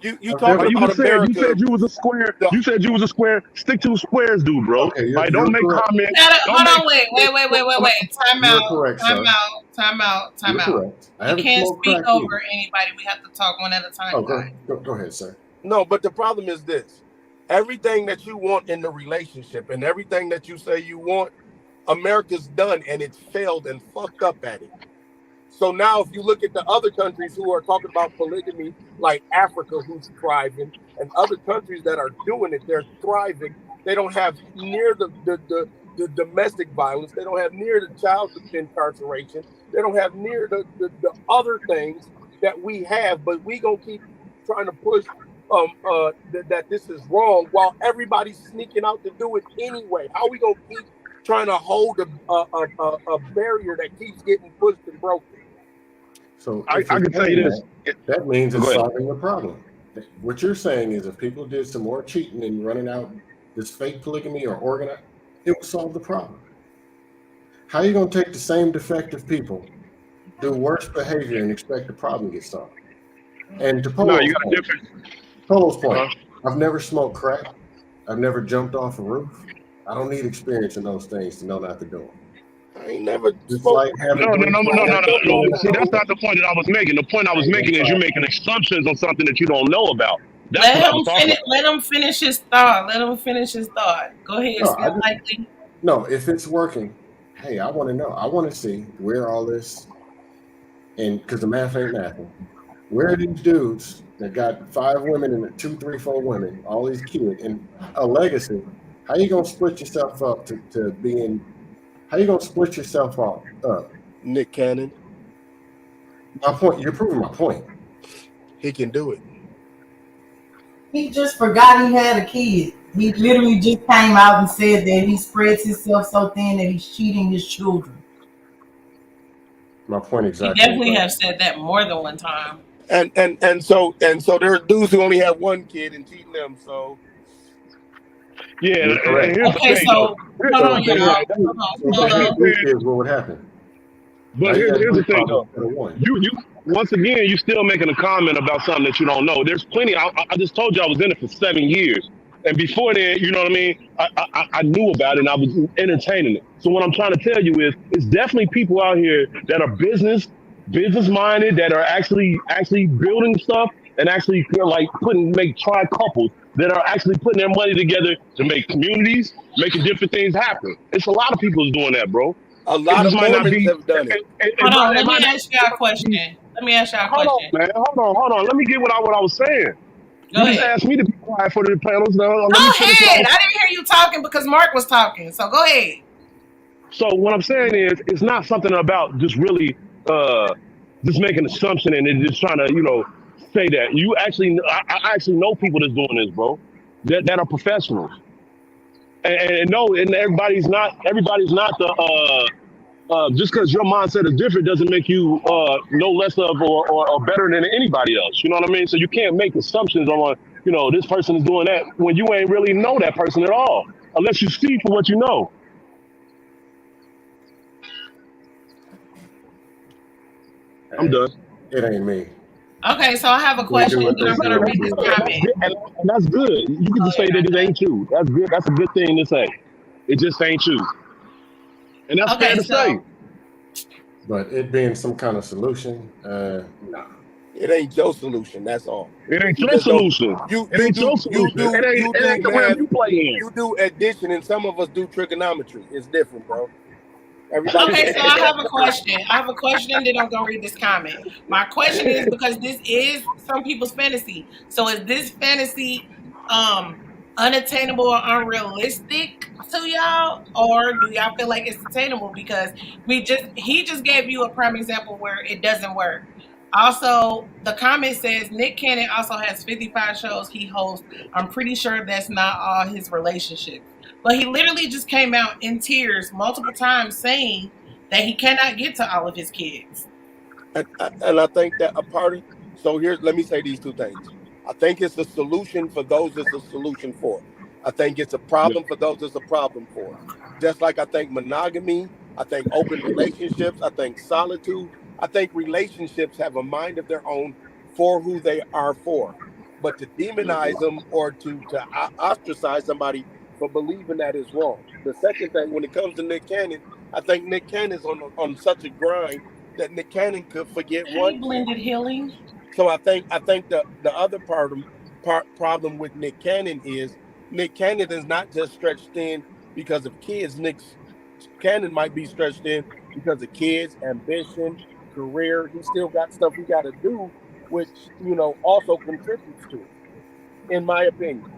You talking about America? You said you was a square. You said you was a square. Stick to squares, dude, bro. Okay, like, don't make comments. Hold on, wait. Time out. You can't speak over anybody. We have to talk one at a time. Oh, go ahead, sir. No, but the problem is this: everything that you want in the relationship and everything that you say you want, America's done, and it's failed and fucked up at it. So now if you look at the other countries who are talking about polygamy, like Africa, who's thriving, and other countries that are doing it, they're thriving. They don't have near the domestic violence. They don't have near the child incarceration. They don't have near the other things that we have, but we gonna keep trying to push that this is wrong while everybody's sneaking out to do it anyway. How are we gonna keep trying to hold a barrier that keeps getting pushed and broken? So I can tell you this. That means it's solving the problem. What you're saying is if people did some more cheating and running out this fake polygamy or organized, it would solve the problem. How are you going to take the same defective people, do worse behavior, and expect the problem to get solved? And to Polo's point, I've never smoked crack. I've never jumped off a roof. I don't need experience in those things to know not to do them. I ain't never No. See, that's not the point that I was making. The point I was making is you're making assumptions on something that you don't know about. Let him finish his thought. Go ahead. No, if it's working, hey, I want to know. I want to see where all this, and because the math ain't mathing, where are these dudes that got 5 women and 2, 3, 4 women, all these kids, and a legacy? How you gonna split yourself up to being? How you gonna split yourself up? Nick Cannon. My point. You're proving my point. He can do it. He just forgot he had a kid. He literally just came out and said that he spreads himself so thin that he's cheating his children. My point exactly. He definitely have said that more than one time. And so there are dudes who only have one kid and cheating them. So. Yeah. Okay, so hold on, y'all. What would happen? But here's the thing, though. You once again, you still making a comment about something that you don't know. There's plenty. I just told you I was in it for 7 years, and before then, you know what I mean. I knew about it and I was entertaining it. So what I'm trying to tell you is, it's definitely people out here that are business minded, that are actually building stuff and actually feel like make tri couples that are actually putting their money together to make communities, making different things happen. It's a lot of people who's doing that, bro. A lot of Mormons have done it. Hold on, let me ask y'all a question. Hold on, man. Hold on. Let me get what I was saying. You just asked me to be quiet for the panels. Go ahead. I didn't hear you talking because Mark was talking. So go ahead. So what I'm saying is, it's not something about just really just making an assumption and then just trying to, say that. I actually know people that's doing this, bro. That are professionals. and no, and everybody's not the just because your mindset is different doesn't make you no less of or better than anybody else. You know what I mean? So you can't make assumptions on this person is doing that when you ain't really know that person at all, unless you see for what you know. I'm Hey, done. it ain't me. Okay, so I have a They do question, what then they I'm gonna do. That's read I'm this good. good. That's comment. good. And that's good. You can Oh, just say you're that not it done. ain't you. That's good. That's a good thing to say. It just ain't you, and that's fair Okay, to say. so But it being some kind of solution, nah. It ain't your solution. That's all. It ain't You your just don't. solution. You It you ain't do your you solution. do you It do ain't the realm math. you play in. You do addition, and some of us do trigonometry. It's different, bro. Everybody okay, ain't so built I that have a way. question. I have a question, then I'm gonna read this comment. My question is because this is some people's fantasy. So is this fantasy um unattainable or unrealistic to y'all, or do y'all feel like it's attainable? Because he just gave you a prime example where it doesn't work. Also, the comment says Nick Cannon also has 55 shows he hosts. I'm pretty sure that's not all his relationships. But he literally just came out in tears multiple times saying that he cannot get to all of his kids. And I think that a part of so here's let me say these two things. I think it's a solution for those it's a solution for. I think it's a Yeah. problem for those it's a problem for. Just like I think monogamy, I think open relationships, I think solitude, I think relationships have a mind of their own for who they are for. But to demonize them or to ostracize somebody for believing that is wrong. The second thing, when it comes to Nick Cannon, I think Nick Cannon's on such a grind that Nick Cannon could forget Hey, one kid. blended healing. So I think the other problem with Nick Cannon is Nick Cannon is not just stretched thin because of kids. Nick Cannon might be stretched thin because of kids, ambition, career. He still got stuff he got to do, which also contributes to it, in my opinion.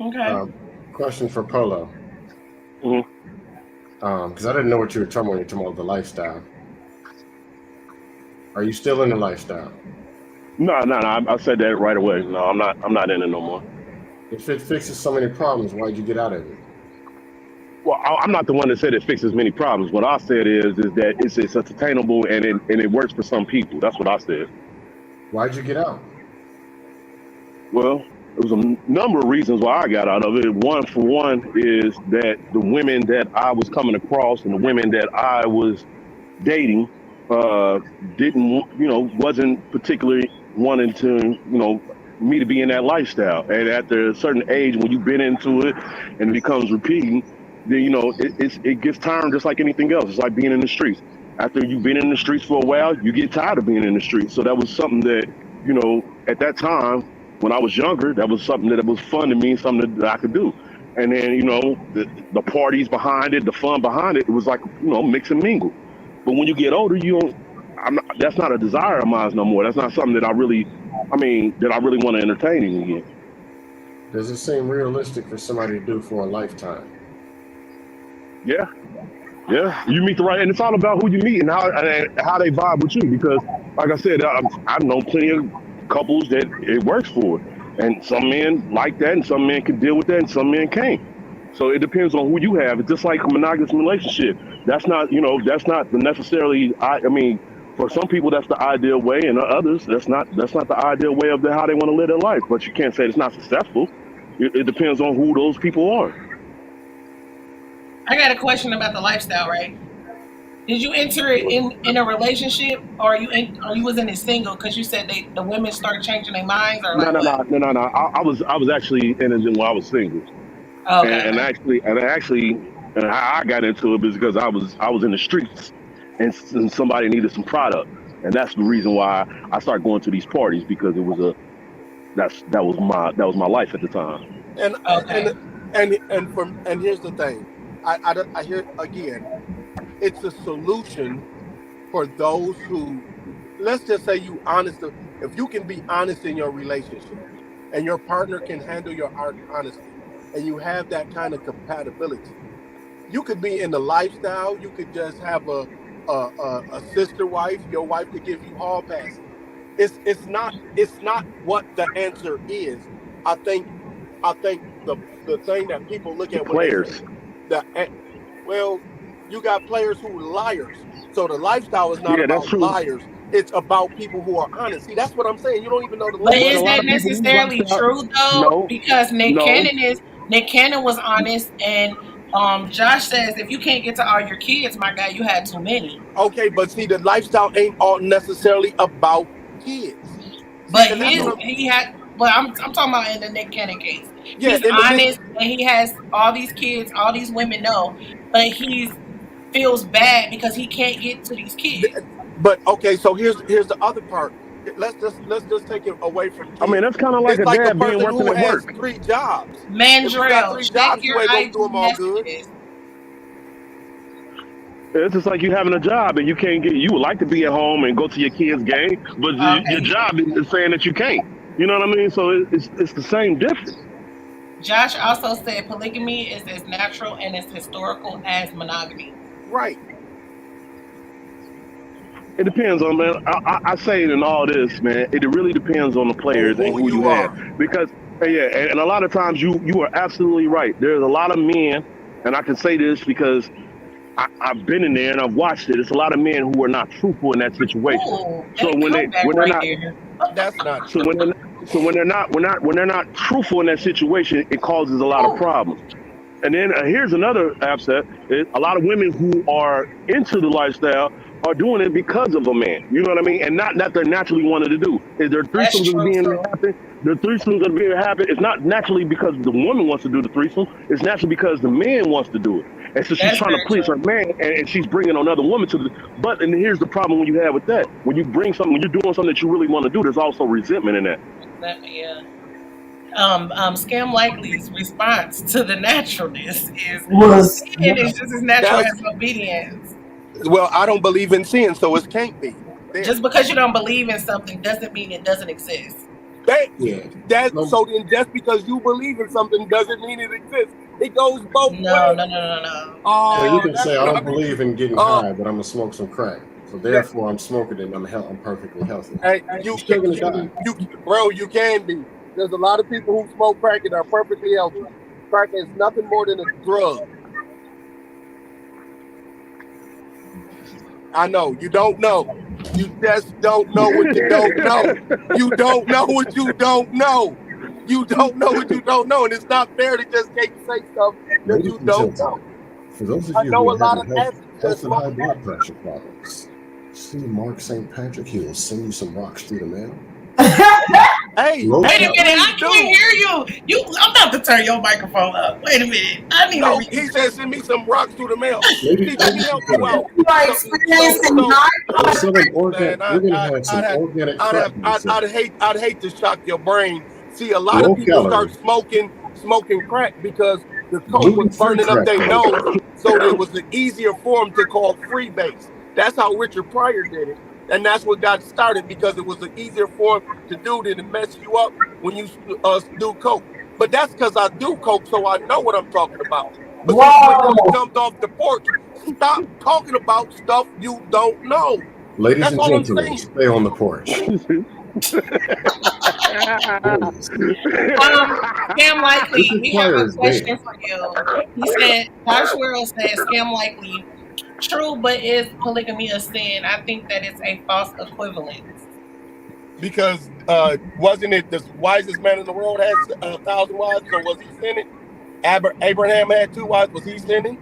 Okay. Um, question for Polo. Mhm. Because I didn't know what you were talking when you were talking about the lifestyle. Are you still in the lifestyle? No, no, no. I said that right away. No, I'm not. I'm not in it no more. If it fixes so many problems, why'd you get out of it? Well, I'm not the one that said it fixes many problems. What I said is that it's attainable and it works for some people. That's what I said. Why'd you get out? Well, there was a number of reasons why I got out of it. One for one is that the women that I was coming across and the women that I was dating uh didn't wasn't particularly wanting to me to be in that lifestyle. And after a certain age, when you've been into it and it becomes repeating, then it gets tiring, just like anything else. It's like being in the streets. After you've been in the streets for a while, you get tired of being in the streets. So that was something that at that time when I was younger, that was something that was fun to me, something that I could do. And then the parties behind it, the fun behind it, it was like mix and mingle. But when you get older, you don't. That's not a desire of mine no more. That's not something that that I really want to entertain again. Does it seem realistic for somebody to do for a lifetime? Yeah, yeah. You meet the right, and it's all about who you meet and how they vibe with you. Because, like I said, I know plenty of couples that it works for, and some men like that, and some men can deal with that, and some men can't. So it depends on who you have. It's just like a monogamous relationship. That's not the necessarily. For some people that's the ideal way, and others that's not the ideal way of how they want to live their life. But you can't say it's not successful. It depends on who those people are. I got a question about the lifestyle, right? Did you enter it in a relationship, or you was in it single? Because you said the women start changing their minds, or No, like no, what? no, no, no, no. I was actually in it when I was single, Oh, and, okay, and okay. actually and actually and how I got into it is because I was in the streets, and somebody needed some product, and that's the reason why I started going to these parties because it was a that was my life at the time. And Okay. and and here's the thing. I hear again. It's a solution for those who, let's just say, you honest. If you can be honest in your relationship, and your partner can handle your honesty, and you have that kind of compatibility, you could be in the lifestyle. You could just have a sister wife. Your wife could give you hall passes. It's not what the answer is. I think I think the thing that people look The at when they say players. the well, you got players who are liars. So the lifestyle is not Yeah, that's about true. liars. It's about people who are honest. See, that's what I'm saying. You don't even know the But But a is lifestyle. lot that of people who necessarily lifestyle, true though? no, Because no. Nick Cannon was honest, and Josh says if you can't get to all your kids, my guy, you had too many. Okay, but see, the lifestyle ain't all necessarily about kids. See, But and that's what his I'm. he had. But I'm talking about in the Nick Cannon case. Yeah, He's in the Nick. honest, and he has all these kids, all these women know, but he feels bad because he can't get to these kids. But okay, so here's the other part. Let's take it away from I mean, kids. that's kind of like It's a like a dad being person working who at has work. 3 jobs. If you got Mandrell, three check jobs, you your ain't gonna do IG them all good. messages. It's just like you having a job and you can't get. You would like to be at home and go to your kids' game, but your Okay. job is saying that you can't. You know what I mean? So it's the same difference. Josh also said polygamy is as natural and as historical as monogamy. Right. It depends on, man. I say it in all this, man. It really depends on the On players and who who you you have, are. because yeah, and a lot of times you are absolutely right. There's a lot of men, and I can say this because I've been in there and I've watched it. It's a lot of men who are not truthful in that situation. Ooh, So that comeback when they're right not there. That's not so true. when they're not truthful in that situation, it causes a lot of Ooh, problems. And then here's another upset: is a lot of women who are into the lifestyle are doing it because of a man. You know what I mean? And not that they're naturally wanted to do. Is there that's threesomes that's true being too. happen? The threesomes that are being happen. It's not naturally because the woman wants to do the threesome. It's naturally because the man wants to do it. And so she's That's trying to very please her true. man, and she's bringing another woman to the. But and here's the problem when you have with that: when you bring something, when you're doing something that you really want to do, there's also resentment in that. Yeah. Scam Likely's response to the naturalness is Was sin is just as natural That's as obedience. well, I don't believe in sin, so it can't be. There. Just because you don't believe in something doesn't mean it doesn't exist. That Yeah. that No, so then just because you believe in something doesn't mean it exists. It goes both No, no, ways. no, no, no, I mean, you Oh, can that's say I what don't I mean. believe in getting Uh, high, but I'm gonna smoke some crack. So that therefore, I'm smoking it. And I'm perfectly healthy. hey, You're still gonna die. bro, you can be. There's a lot of people who smoke crack and are perfectly healthy. Crack is nothing more than a drug. I know you don't know. You just don't know what you don't know. You don't know what you don't know. You don't know what you don't know, and it's not fair to just can't say stuff that Ladies you and don't know. gentlemen, for those of I you know who a are lot having of athletes that health and smoke high crack. blood pressure problems, see Mark St. Patrick. He will send you some rocks through the mail. Hey, Low Wait a hey, minute, calorie. please I can't do. hear you. I'm about to turn your microphone up. Wait a minute. I need to No, read. he said send me some rocks through the mail. See, let me Ladies and help you gentlemen, out. you are So, experiencing high we're blood selling man, We're gonna have some organic crack on sale. I'd hate to shock your brain. See, a lot of Low people start calorie, smoking crack because the coke was gluten free burning up crack their baby. nose, so there was an easier form to call freebase. That's how Richard Pryor did it, and that's what got started because it was an easier form to do than to mess you up when you do coke. But that's because I do coke, so I know what I'm talking about. But since you ain't never Whoa. jumped off the porch, stop talking about stuff you don't know. Ladies That's and all I'm gentlemen, saying. stay on the porch, please. Um, Scam Likely, Richard we have Pryor a is question dead. for you. He said, Josh Worrell said, Scam Likely, true, but is polygamy a sin? I think that it's a false equivalence. Because wasn't it the wisest man in the world has 1,000 wives? So was he sinning? Abraham had 2 wives. Was he sinning?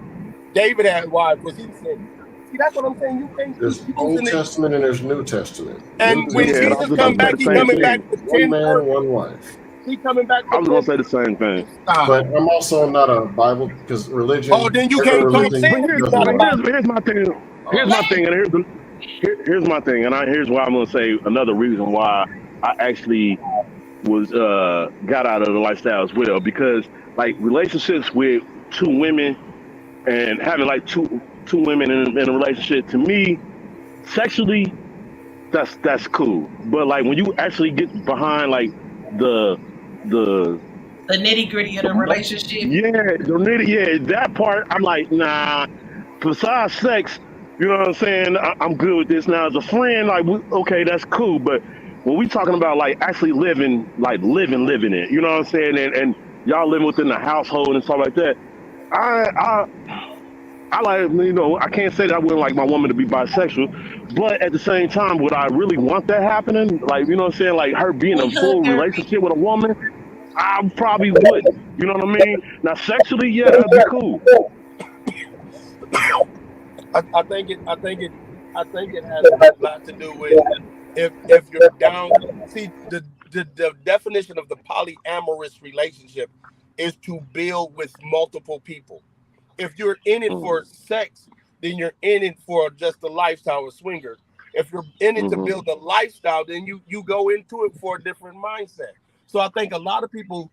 David had wives. Was he sinning? See, that's what I'm saying. You can't keep There's Old using it. Testament and there's New Testament. New And when Yeah, and I Testament was Jesus about come to say back, the he same same coming back thing. thing. for One 10 man, virgins. one wife. He coming back I for was gonna 10 say the virgins. same thing. Stop. But I'm also not a Bible because Oh, religion, then you every can't talk religion But sin if here's you're doesn't not a like. Bible. here's my thing. Here's Oh, my Wait, thing, and here's my thing, and here's why I'm gonna say another reason why I actually was got out of the lifestyle as well, because like relationships with two women and having like two women in a relationship, to me sexually, that's cool, but like when you actually get behind like the the the nitty gritty of the the relationship. yeah, yeah, that part, I'm like, nah. Besides sex, you know what I'm saying? I'm good with this now. As a friend, like, okay, that's cool. But when we talking about like actually living, like living it, you know what I'm saying? And y'all living within the household and stuff like that. I like, I can't say that I wouldn't like my woman to be bisexual, but at the same time, would I really want that happening? Like, you know what I'm saying? Like her being in We a hood full therapy. relationship with a woman, I probably wouldn't. You know what I mean? Now, sexually, yeah, that'd be cool. I think it has a lot to do with if you're down. See, the definition of the polyamorous relationship is to build with multiple people. If you're in it for Mm-hmm. sex, then you're in it for just the lifestyle of swingers. If you're in it to Mm-hmm. build a lifestyle, then you go into it for a different mindset. So I think a lot of people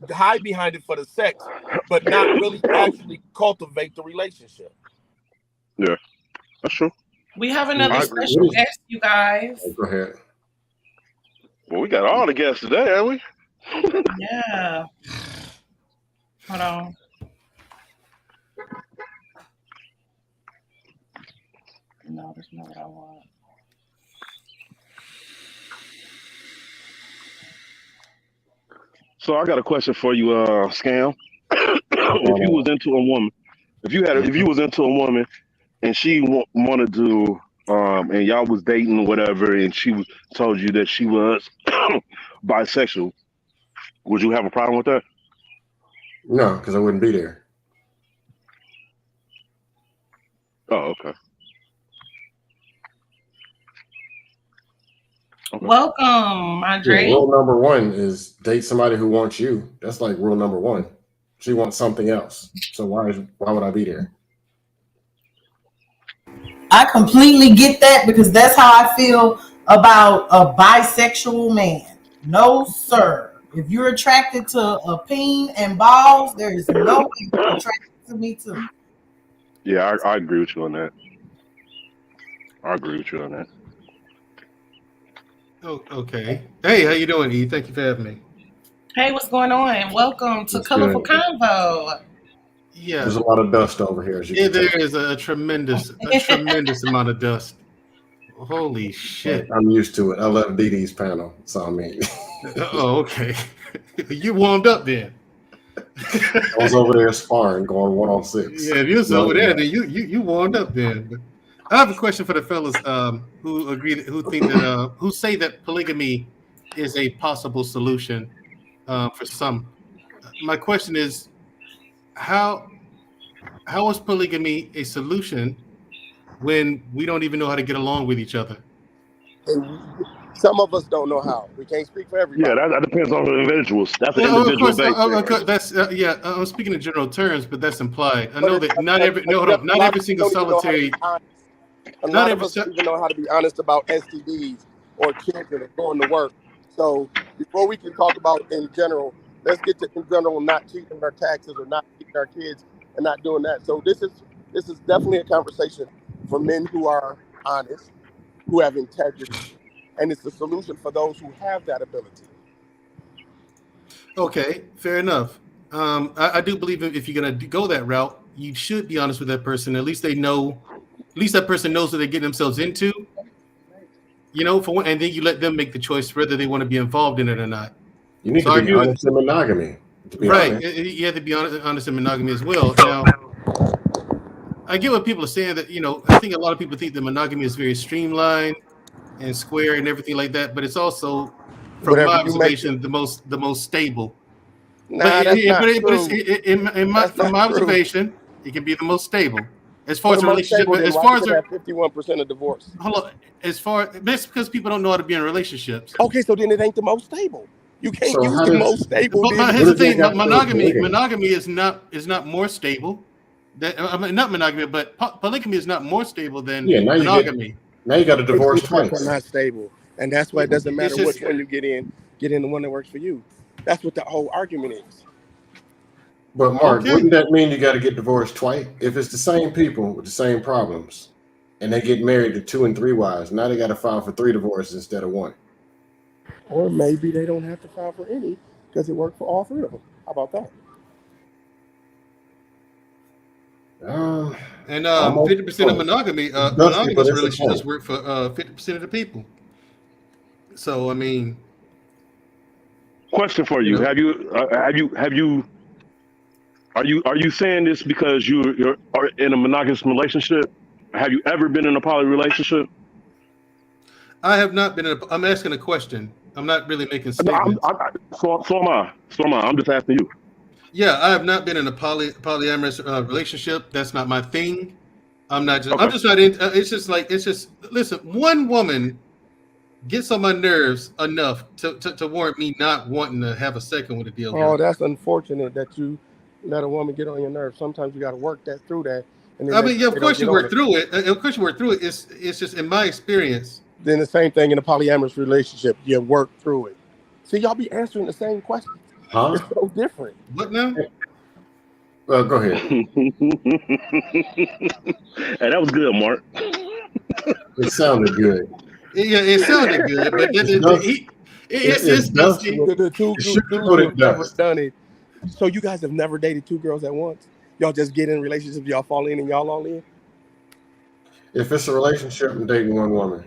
hide behind it for the sex, but not really actually cultivate the relationship. Yeah, that's true. We have See, another I agree with special that. guest, you guys. Go ahead. Well, we got all the guests today, haven't we? Yeah. Hold on. No, that's not what I want. So I got a question for you, Scam. What's If going you was on? into a woman, if you was into a woman and she wanted to, and y'all was dating or whatever, and told you that she was bisexual, would you have a problem with that? No, because I wouldn't be there. Oh, okay. Okay. Welcome, Yeah, Andre. rule number one is date somebody who wants you. That's like rule number one. She wants something else. So why would I be there? I completely get that because that's how I feel about a bisexual man. No, sir. If you're attracted to a peen and balls, there is no way you're attracted to me too. Yeah, I agree with you on that. I agree with you on that. Oh, okay. Hey, how you doing, E? Thank you for having me. Hey, what's going on? Welcome to It's Colorful good. Convo. Yeah, There's a lot of dust over here, as you can there tell. is a tremendous amount of dust. Holy But shit. I'm used to it. I love DD's panel, so I mean, Oh, okay. You warmed up then. I was over there sparring, going 1-on-6. Yeah, if you was No, over there, no. then you warmed up then. But I have a question for the fellas who agree, who say that polygamy is a possible solution for some. My question is, how is polygamy a solution when we don't even know how to get along with each other? And some of us don't know how. We can't speak for Yeah, everybody. that depends on the individuals. That's an Of individual course, based thing, right? that's I'm speaking in general terms, but that's implied. I But know that not every no, hold a on, not lot every of us single don't even know how to be solitary, honest. A not lot of every us don't even know how to be honest about STDs or children or going to work. So before we can talk about in general, let's get to in general not cheating our taxes or not cheating our kids and not doing that. So this is definitely a conversation for men who are honest, who have integrity, and it's a solution for those who have that ability. Okay, fair enough. I do believe if you're gonna go that route, you should be honest with that person. At least they know. At least that person knows what they're getting themselves into. You know, for one, and then you let them make the choice whether they want to be involved in it or not. You need So to I be agree with honest in monogamy. To be right. honest, You have to be honest in monogamy as well. Now, I get what people are saying that I think a lot of people think that monogamy is very streamlined and square and everything like that, but it's also, from my Whatever you make it. observation, the most stable. But Nah, that's not true. That's from not my true. observation, it can be the most stable as far For as the a most relationship. stable, then As why far does as it have 51% of divorce? hold on, that's because people don't know how to be in relationships. Okay, so then it ain't the most stable. You can't so use how the does most stable But then. what here's the does that thing: got to do with polygamy? monogamy is not more stable. That I mean, not monogamy, but polygamy is not more stable than Yeah, monogamy. now you got a divorce Relationships are twice. not stable, and that's why it doesn't It's matter just which one you get in the one that works for you. That's what the whole argument is. But Mark, okay. wouldn't that mean you got to get divorced twice? If it's the same people with the same problems, and they get married to 2 and 3 wives, now they got to file for 3 divorces instead of 1. Or maybe they don't have to file for any because it worked for all three of them. How about that? And Almost a 50% of point. It's dusty, but monogamous it's a relationships point. work for 50% of the people. So I mean, Question for You you: know, are you saying this because you're are in a monogamous relationship? Have you ever been in a poly relationship? I have not been. I'm asking a question. I'm not really making No, statements. so am I. So am I. I'm just asking you. Yeah, I have not been in a polyamorous relationship. That's not my thing. I'm not. I'm Okay. just not in. It's just like it's just. Listen, one woman gets on my nerves enough to warrant me not wanting to have a second with a deal Oh, girl. that's unfortunate that you let a woman get on your nerves. Sometimes you got to work that through that, and then I mean, yeah, of they don't course you get on work it. through it. Of course you work through it. It's just in my experience. Then the same thing in a polyamorous relationship. You work through it. See, y'all be answering the same questions. Huh? It's so different. What now? Well, go ahead. Hey, that was good, Mark. It sounded good. Yeah, it sounded good, but It's done. It's no. done. See, The two It dudes who have sugarcoated never dust. done it. So you guys have never dated two girls at once? Y'all just get in relationships, y'all fall in, and y'all all in? If it's a relationship, I'm dating one woman.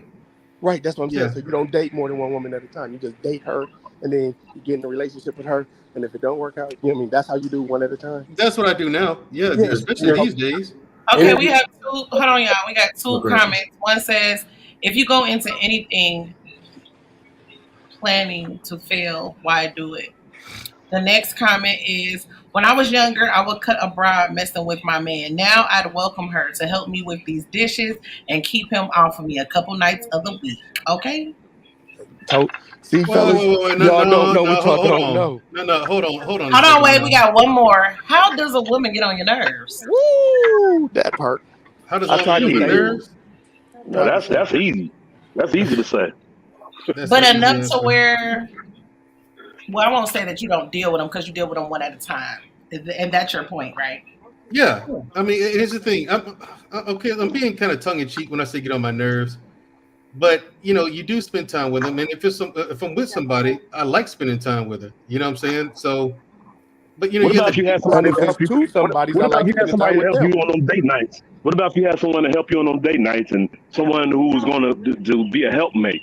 Right, that's what I'm saying. yeah, So you don't date more than one woman at a time. You just date her, and then you get in a relationship with her. And if it don't work out, you know what I mean? That's how you do one at a time. that's what I do now. Yeah, Yeah. especially Yeah. these days. Okay, Any, we have two. Hold on, y'all. We got oh, two go ahead. comments. One says, "If you go into anything planning to fail, why do it?" The next comment is, "When I was younger, I would cut a bribe messing with my man. Now I'd welcome her to help me with these dishes and keep him off of me a couple nights of the week." Okay. To- See, fellas, Wait, no, y'all don't no, know no, what y'all hold don't on, know. no, hold on a Hold on, second wait. We now. got one more. How does a woman get on your nerves? Woo! That part. How does a I woman tried get to on my say it. Shit. nerves? You know Now how to that's say it. that's easy. That's easy to say. That's But an easy enough to answer. where, well, I won't say that you don't deal with them because you deal with them one at a time. And that's your point, right? Yeah, I mean, here's the thing. Okay, I'm being kind of tongue in cheek when I say get on my nerves, but you do spend time with them, and if I'm with somebody, I like spending time with her. You know what I'm saying? So, but What you about have if you to. had And somebody if to it's help you? two What, somebodies, what I about like you had spending somebody time to with help you them. on those date nights? What about if you had someone to help you on those date nights and someone who was going to be a helpmate?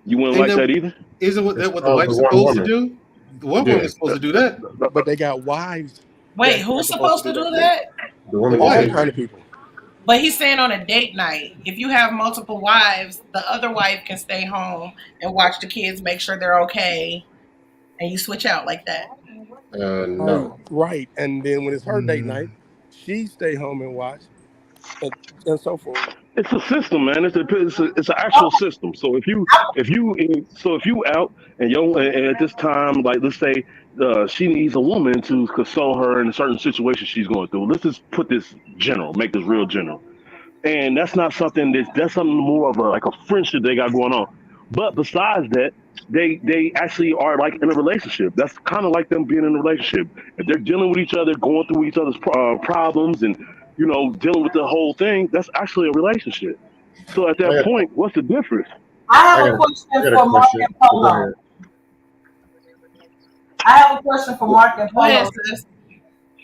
You wouldn't Ain't like that that either. isn't It's what the called wife's the one supposed to woman. do? The one woman Yeah. is supposed to do that. But they got wives Wait, that are who's supposed to supposed do to do that too. that? The woman you All date. kind of people. But he's saying on a date night, if you have multiple wives, the other wife can stay home and watch the kids, make sure they're okay, and you switch out like that. No. Right. And then when it's her date Mm. night, she stay home and watch and, and so forth. It's a system, man. It's an actual system. So if you out and and at this time, like let's say she needs a woman to console her in a certain situation she's going through. Let's just put this general, make this real general. And that's not something that's something more of a like a friendship they got going on. But besides that, they actually are like in a relationship. That's kind of like them being in a relationship. If they're dealing with each other, going through each other's problems, and dealing with the whole thing, that's actually a relationship. So at I that got, point, what's the difference? I I have a got, I question got a for Mark question. and Oh, go Polo. ahead. I have a question for Mark and Go ahead, Polo. sis.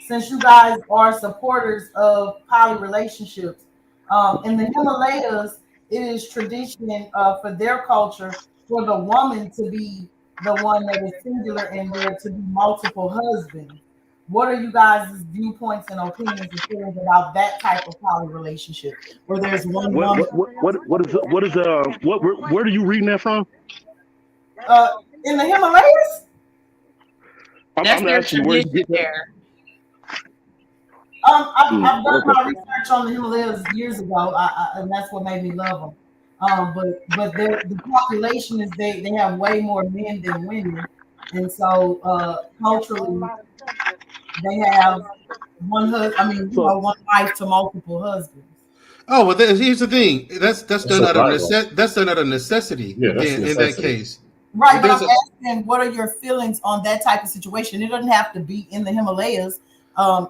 Since you guys are supporters of poly relationships, in the Himalayas, it is tradition for their culture for the woman to be the one that is singular and there to be multiple husbands. What are you guys' viewpoints and opinions and feelings about that type of poly relationship where there's one What woman? what what what where are you reading that from? Uh, in the Himalayas, That's I'm their asking you where you tradition get that. there. I've done Okay. my research on the Himalayas years ago, and that's what made me love them. But the population is they have way more men than women, and so culturally they have I mean, So one wife to multiple husbands. Oh well, here's the thing. That's It's done out of survival. that's done out of necessity. Yeah, that's Then in that necessity. case, Right, if but I'm there's a asking, what are your feelings on that type of situation? It doesn't have to be in the Himalayas.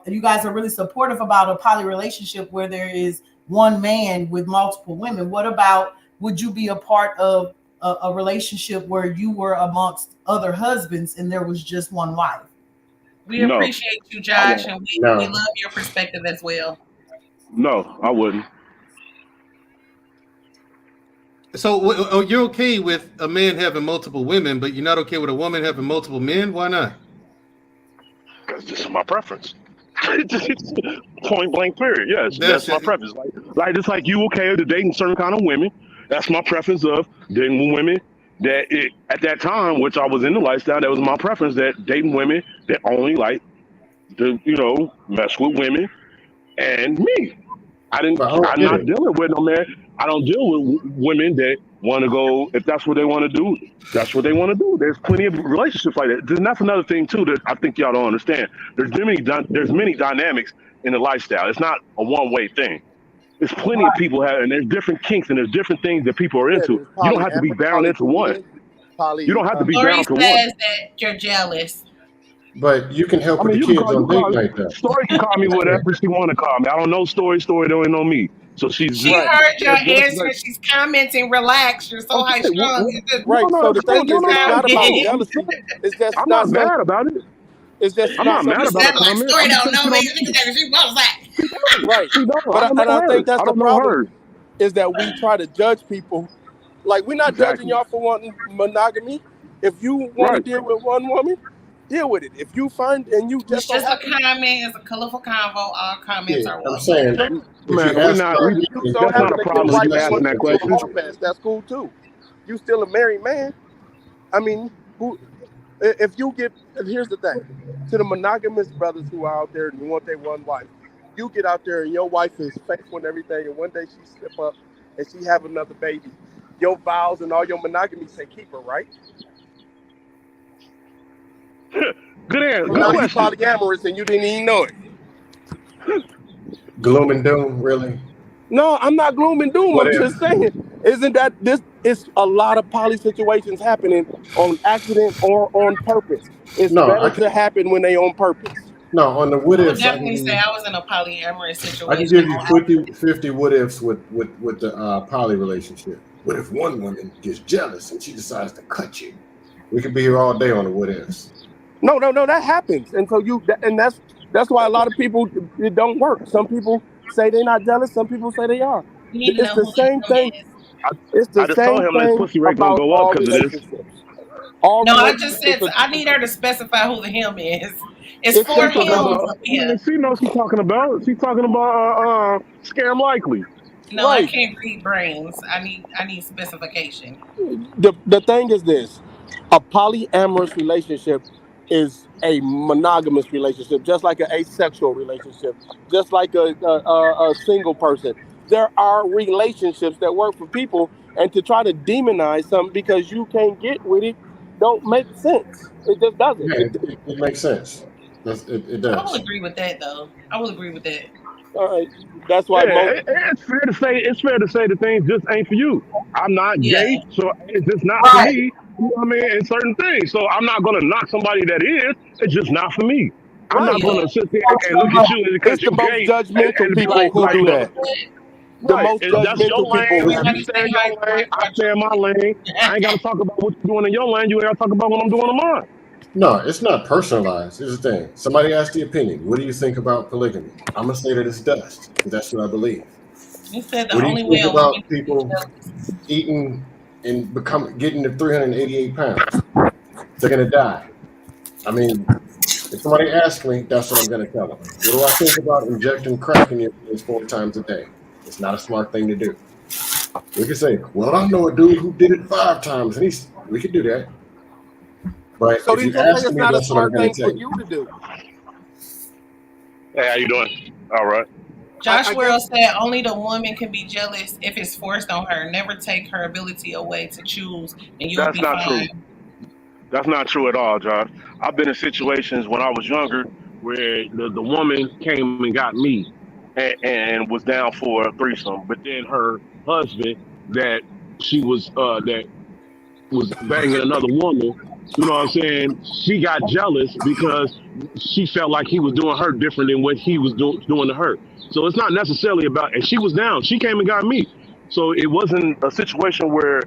You guys are really supportive about a poly relationship where there is one man with multiple women. What about, would you be a part of a relationship where you were amongst other husbands and there was just one wife? We no, appreciate you, I Josh, won't. and we No. love your perspective as well. No, I wouldn't. So you're okay with a man having multiple women, but you're not okay with a woman having multiple men? Why not? That's just my preference. Point blank period. Yes, That's that's my it. preference. Like just like you okay to dating certain kind of women. That's my preference of dating women at that time, which I was in the lifestyle, that was my preference, that dating women that only like to, mess with women and me. But I don't I'm get not it. dealing with no man. I don't deal with women that want to go. If that's what they want to do, that's what they want to do. There's plenty of relationships like that. And that's another thing too that I think y'all don't understand. There's many dynamics in the lifestyle. It's not a one way thing. There's plenty of people have, and there's different kinks and there's different things that people are Yeah, into. there's You don't have to be polyamorous, bound into one. polythea, You poly. don't have to be Lori bound to one. says that you're jealous. But you can help I with mean, the you can kids call on you date call night though. Story can call me whatever she want to call me. I don't know Story. Story don't know me. So she's just She Right, heard your that's answer. She's commenting. Relax. You're so high okay. strung. You just No, right. no, So it's the cool. thing No, is, no, it's no, not it's about cool. comment. I'm jealousy. saying It's just I'm not not self. mad about it. It's just I'm not not You mad selfish. about a said like comment. story I'm just don't saying know she me. don't know me. She was like, She don't. Right. She don't. I But don't and know I think her. that's I the don't know problem her. is that we try to judge people. Like we're not judging Exactly. y'all for wanting monogamy. If you want to Right. deal with one woman, deal with it. If you find and you it's just so just a happen, comment. It's a colorful convo. All comments Yeah, are I'm welcome. saying if Man, you we're ask not. about yeah, We. if you anything, so That's not happen a to get a problem it's with wife you that less asking wants that to do a question. superficial. hall pass, that's cool too. You still a married man. I mean, who? If you get, and here's the thing, to the monogamous brothers who are out there and want their one wife, you get out there and your wife is faithful and everything, and one day she slip up and she have another baby. Your vows and all your monogamy say keep her, right? Good answer. So Good now you question. polyamorous and you didn't even know it. Gloom and doom, really. No, I'm not gloom and doom. What I'm if? just saying, isn't that this is a lot of poly situations happening on accident or on purpose. It's No, I better can. to happen when they on purpose. No, on the what I would ifs, definitely say I was in a polyamorous I can situation. give you 50 what ifs with the poly relationship. What if one woman gets jealous and she decides to cut you? We could be here all day on the what ifs. No, no, no, that happens, and so and that's why a lot of people it don't work. Some people say they're not jealous. Some people say they are. You need to It's know the who the same him thing. is. I, It's the I just told same him his thing pussy rate gonna about go up all because of this. relationships. All No, I just said relationships are I need her to specify who the him is. It's it's for simple Talking enough. him. about, Yeah. she knows she's talking about. She's talking about scam likely. No, I Right. can't read brains. I need specification. The thing is this: a polyamorous relationship is a monogamous relationship, just like an asexual relationship, just like a single person. There are relationships that work for people, and to try to demonize something because you can't get with it don't make sense. It just doesn't. Yeah, it makes sense. It I will does. agree with that though. I will agree with that. Uh, that's why Yeah, most it's fair to say. It's fair to say the things just ain't for you. I'm not Yeah. gay, so it's just not for Right. me. You know what I mean? In certain things, so I'm not gonna knock somebody that is. It's just not for me. I'm right. not Yeah. gonna sit there and look at you because It's you the most gay judgmental and be people like, who do Agree that. with that. The right. most That's your judgmental people lane. who You Everybody stay say in hi your to lane. I my stay in my lane. I ain't gotta talk about what you're doing in your lane. You ain't gotta talk about what I'm doing in mine. No, it's not personalized. Here's the thing. Somebody asked the opinion. What do you think about polygamy? I'm gonna say that it's dust because that's what I believe. You said the What do you only way think a woman about can be people jealous. eating and getting to 388 pounds? They're gonna die. I mean, if somebody asks me, that's what I'm gonna tell them. What do I think about injecting crack in your veins 4 times a day? It's not a smart thing to do. We could say, well, I know a dude who did it 5 times, and we could do that. But So if then you just say ask it's me, not a that's what I'm smart gonna thing tell for you. you to do. Hey, how you doing? All right. Josh I World guess said only the woman can be jealous if it's forced on her. Never take her ability away to choose, and you'll That's be not true. fine. That's not true at all, Josh. I've been in situations when I was younger where the woman came and got me and was down for a threesome, but then her husband that she was banging another woman, you know what I'm saying? She got jealous because she felt like he was doing her different than what he was doing to her. So it's not necessarily about, and she was down. She came and got me. So it wasn't a situation where,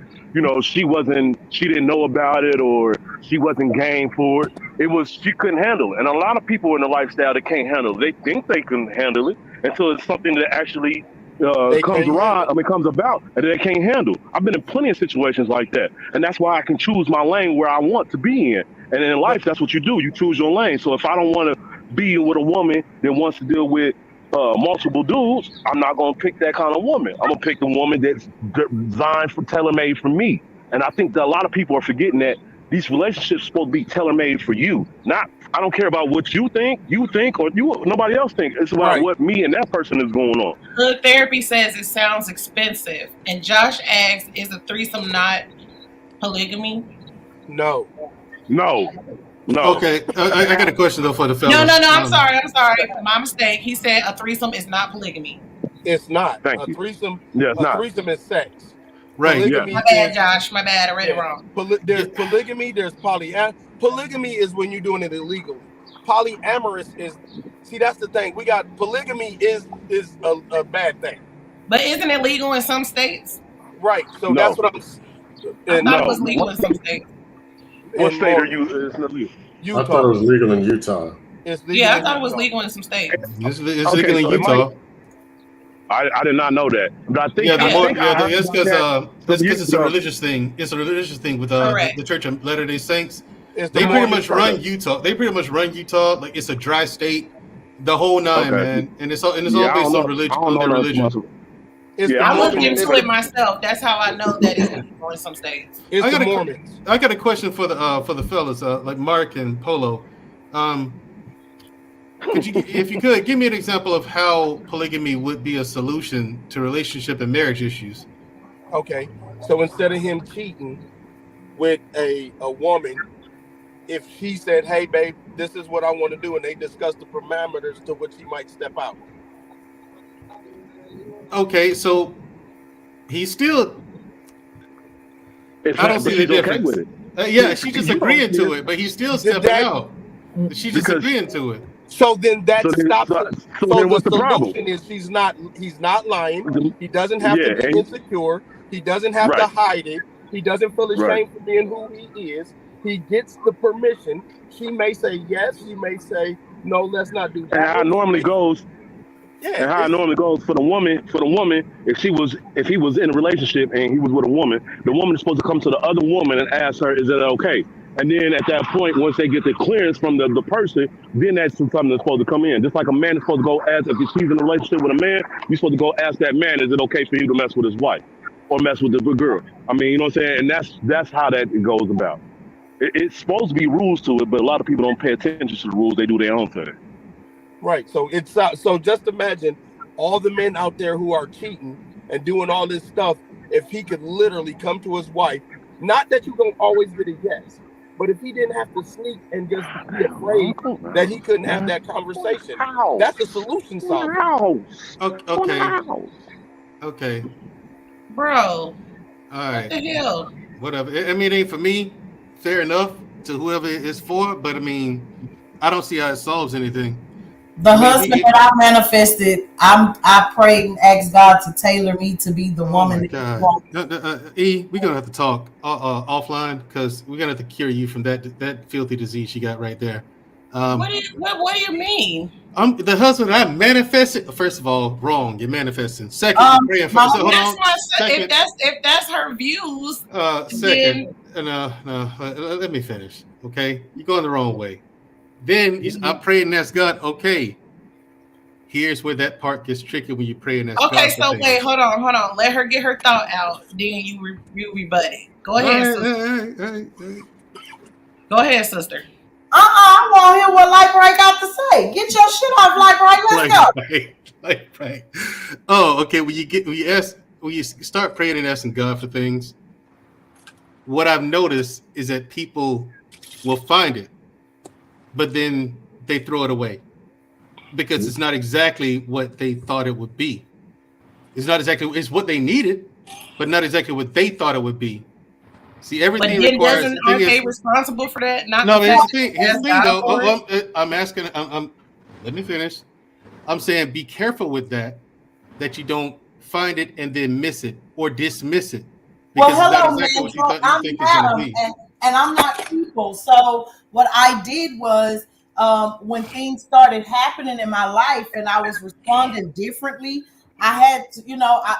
she didn't know about it or she wasn't game for it. It was, she couldn't handle it. And a lot of people in the lifestyle that can't handle it, they think they can handle it until it's something that actually They comes can't around, handle. comes about, and they can't handle. I've been in plenty of situations like that, and that's why I can choose my lane where I want to be in. And in But life, that's what you do. You choose your lane. So if I don't want to be with a woman that wants to deal with multiple dudes, I'm not gonna pick that kind of woman. I'm gonna pick the woman that's designed for tailor made for me. And I think that a lot of people are forgetting that these relationships supposed to be tailor made for you. Not I don't care about what you think, or you nobody else think. It's about right, what me and that person is going on. Hood therapy says it sounds expensive. And Josh asks, is a threesome not polygamy? no, No, no. Okay, I got a question though for the No, no, fellas. no. I'm sorry. I'm sorry. My mistake. He said a threesome is not polygamy. it's not Thank a you. threesome. Yeah, it's A not. threesome is sex. Right. Yeah. My Polygamy bad, is Josh. My bad. I read it yeah. wrong. Yeah. There's polygamy. There's polygamy is when you're doing it illegally. Polyamorous is see that's the thing. We got polygamy is a bad thing, But isn't it legal in some states? right? So that's No, what I'm I in thought it no. was legal in some states. What in state are more you? It's not you. I thought it Utah. was legal in Utah. It's legal Yeah, I in thought it was Utah. legal in some states. It's Okay, legal in so it might. Utah. I did not know that, but Yeah, the I Yeah, more think yeah, I heard it's about because that some years it's a ago. religious thing. It's a religious thing with correct. the Church of Latter Day Saints. It's the They pretty Mormon much church. run Okay, Utah. They pretty much run Utah like it's a dry state, the whole nine, okay. man. And it's all Yeah, based on I religion, don't on know their nothing religion. about. It's the Yeah, I I'm not looked Mormon. from. into it myself. That's how I know that it's legal in some states. It's I the got a Mormons. I got a question for the fellas, like Mark and Polo. Um, could you, if you could, give me an example of how polygamy would be a solution to relationship and marriage issues? Okay, so instead of him cheating with a woman, if she said, "Hey, babe, this is what I want to do," and they discuss the parameters to which he might step out. Okay, so he's still. It's I don't not, but see the she's okay difference. with it. Yeah, she's just You don't agreeing see to it it, but he's still Did stepping that? out. She's just because agreeing to it. So then so that then stops so, it. so So then the what's the problem? solution is he's not lying. He doesn't have to Yeah, be and insecure. He doesn't have to right, hide it. He doesn't feel right. ashamed for being who he is. He gets the permission. She may say yes. She may say no. Let's not do And that how it one. She normally may goes, yeah. and how it It's normally goes for the woman, if he was in a relationship and he was with a woman, the woman is supposed to come to the other woman and ask her, is it okay? And then at that point, once they get the clearance from the person, then that's something that's supposed to come in. Just like a man is supposed to go ask, if she's in a relationship with a man, you're supposed to go ask that man, is it okay for you to mess with his wife or mess with the girl? I mean, you know what I'm saying? And that's how that it goes about. It's supposed to be rules to it, but a lot of people don't pay attention to the rules. They do their own thing. right. So it's so just imagine all the men out there who are cheating and doing all this stuff. If he could literally come to his wife, not that you're gonna always get a yes, but if he didn't have to sneak and just be afraid that he couldn't have that conversation, that's a solution solver. Okay, okay, Bro, all what right, the hell? whatever. I mean, it ain't for me. Fair enough to whoever it's for, but I mean, I don't see how it solves anything. The I mean, husband that I manifested, I prayed and asked God to tailor me to be the oh woman my that He God, wants. we're gonna have to talk offline because we're gonna have to cure you from that filthy disease you got right there. What Um, do you mean? I'm the husband I manifested. First of all, wrong. You're manifesting. Second, you're Um, praying for. my So hold That's on. my if Second, that's her views, second. then No. Let me finish. Okay, you're going the wrong way. Then I prayed and asked God. Okay, here's where that part gets tricky when you pray and ask okay. God for So wait, things. hold on. Let her get her thought out. Then you rebut it. Go All ahead, right, sister. all right. Go ahead, sister. I want to hear what Light Bright got to say. Get your shit off, Light Bright. Let's go. Like. Oh, okay. When you start praying and asking God for things, what I've noticed is that people will find it, but then they throw it away because it's not exactly what they thought it would be. It's what they needed, but not exactly what they thought it would be. See, But everything then requires. The thing aren't they is, responsible for that? Not no, the but fact that here's ask the thing, God though. for it. I'm asking. Let me finish. I'm saying be careful with that. That you don't find it and then miss it or dismiss it Well, because it's not hello, exactly man. what you So thought you I'm think it's going to Adam, be. and I'm not people. So what I did was, when things started happening in my life, and I was responding differently I had to,